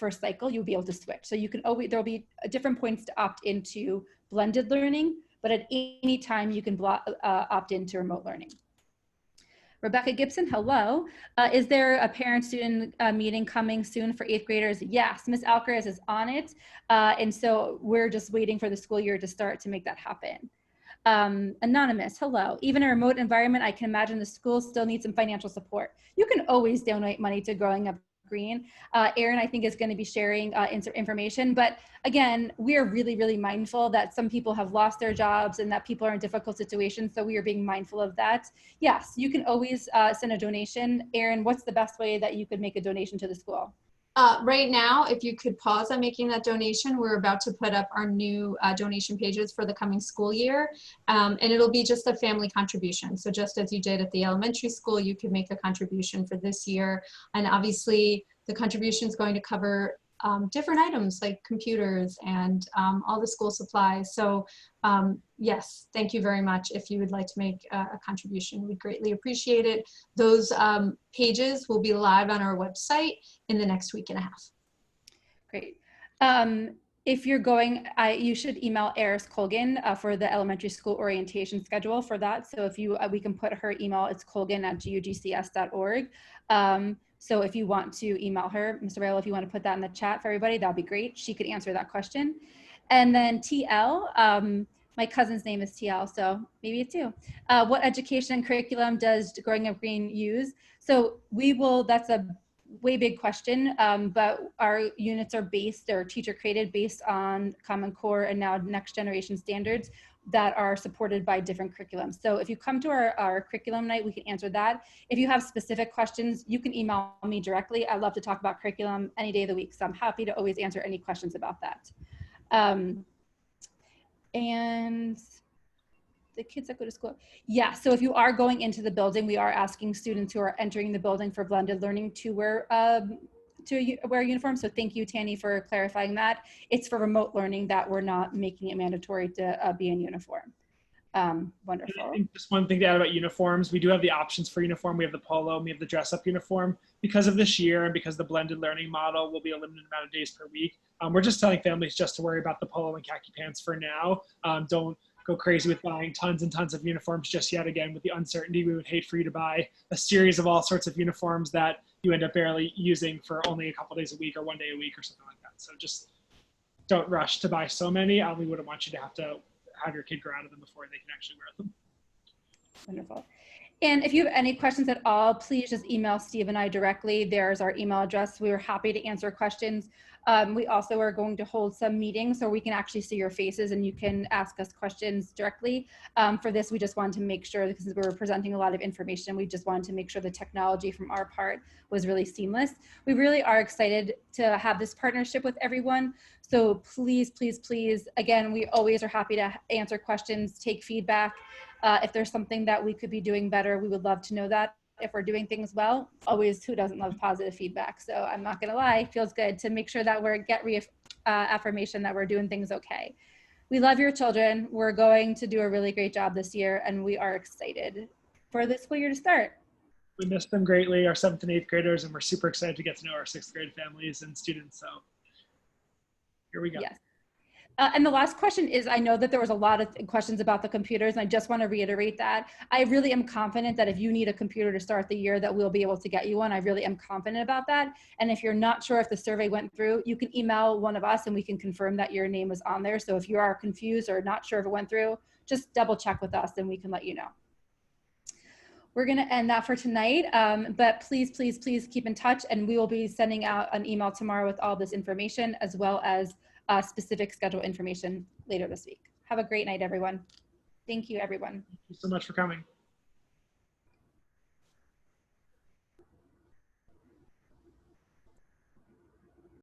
cycle, you'll be able to switch. So you can always, there'll be different points to opt into blended learning, but at any time you can opt into remote learning. Rebecca Gibson, hello. Is there a parent-student meeting coming soon for 8th graders? Yes, Ms. Alcaraz is on it. And so we're just waiting for the school year to start to make that happen. Anonymous, hello. Even in a remote environment, I can imagine the school still needs some financial support. You can always donate money to Growing Up Green. Erin, I think, is going to be sharing information. But again, we are really, really mindful that some people have lost their jobs and that people are in difficult situations. So we are being mindful of that. Yes, you can always send a donation. Erin, what's the best way that you could make a donation to the school? Right now, if you could pause on making that donation, we're about to put up our new donation pages for the coming school year. And it'll be just a family contribution. So just as you did at the elementary school, you could make a contribution for this year. And obviously the contribution is going to cover different items like computers and all the school supplies. So yes, thank you very much. If you would like to make a contribution, we'd greatly appreciate it. Those pages will be live on our website in the next week and a half. Great. If you're going, you should email Eris Colgan for the elementary school orientation schedule for that. So if we can put her email, it's colgan@gugcs.org. So if you want to email her, Mr. Rail, if you want to put that in the chat for everybody, that'd be great. She could answer that question. And then TL, my cousin's name is TL, so maybe it's you. What education and curriculum does Growing Up Green use? So that's a way big question, but our units are teacher created based on Common Core and now next generation standards that are supported by different curriculums. So if you come to our curriculum night, we can answer that. If you have specific questions, you can email me directly. I love to talk about curriculum any day of the week. So I'm happy to always answer any questions about that. And the kids that go to school. Yeah, so if you are going into the building, we are asking students who are entering the building for blended learning to wear to wear a uniform. So thank you, Tanny, for clarifying that. It's for remote learning that we're not making it mandatory to be in uniform. Wonderful. I think just one thing to add about uniforms, we do have the options for uniform. We have the polo, and we have the dress up uniform. Because of this year and because the blended learning model will be a limited amount of days per week, we're just telling families just to worry about the polo and khaki pants for now. Don't go crazy with buying tons and tons of uniforms just yet. Again, with the uncertainty, we would hate for you to buy a series of all sorts of uniforms that you end up barely using for only a couple days a week or 1 day a week or something like that. So just don't rush to buy so many. We wouldn't want you to have your kid grow out of them before they can actually wear them. Wonderful. And if you have any questions at all, please just email Steve and I directly. There's our email address. We are happy to answer questions. We also are going to hold some meetings so we can actually see your faces and you can ask us questions directly. For this, we just wanted to make sure, because we were presenting a lot of information, we just wanted to make sure the technology from our part was really seamless. We really are excited to have this partnership with everyone. So please, please, please, again, we always are happy to answer questions, take feedback. If there's something that we could be doing better, we would love to know that. If we're doing things well, always, who doesn't love positive feedback? So I'm not gonna lie, it feels good to make sure that we're affirmation that we're doing things okay. We love your children. We're going to do a really great job this year, and we are excited for the school year to start. We miss them greatly, our 7th and 8th graders, and we're super excited to get to know our 6th grade families and students. So here we go. Yes. And the last question is, I know that there was a lot of questions about the computers, and I just want to reiterate that. I really am confident that if you need a computer to start the year, that we'll be able to get you one. I really am confident about that. And if you're not sure if the survey went through, you can email one of us and we can confirm that your name was on there. So if you are confused or not sure if it went through, just double check with us and we can let you know. We're going to end that for tonight, but please, please, please keep in touch, and we will be sending out an email tomorrow with all this information, as well as specific schedule information later this week. Have a great night, everyone. Thank you, everyone. Thank you so much for coming.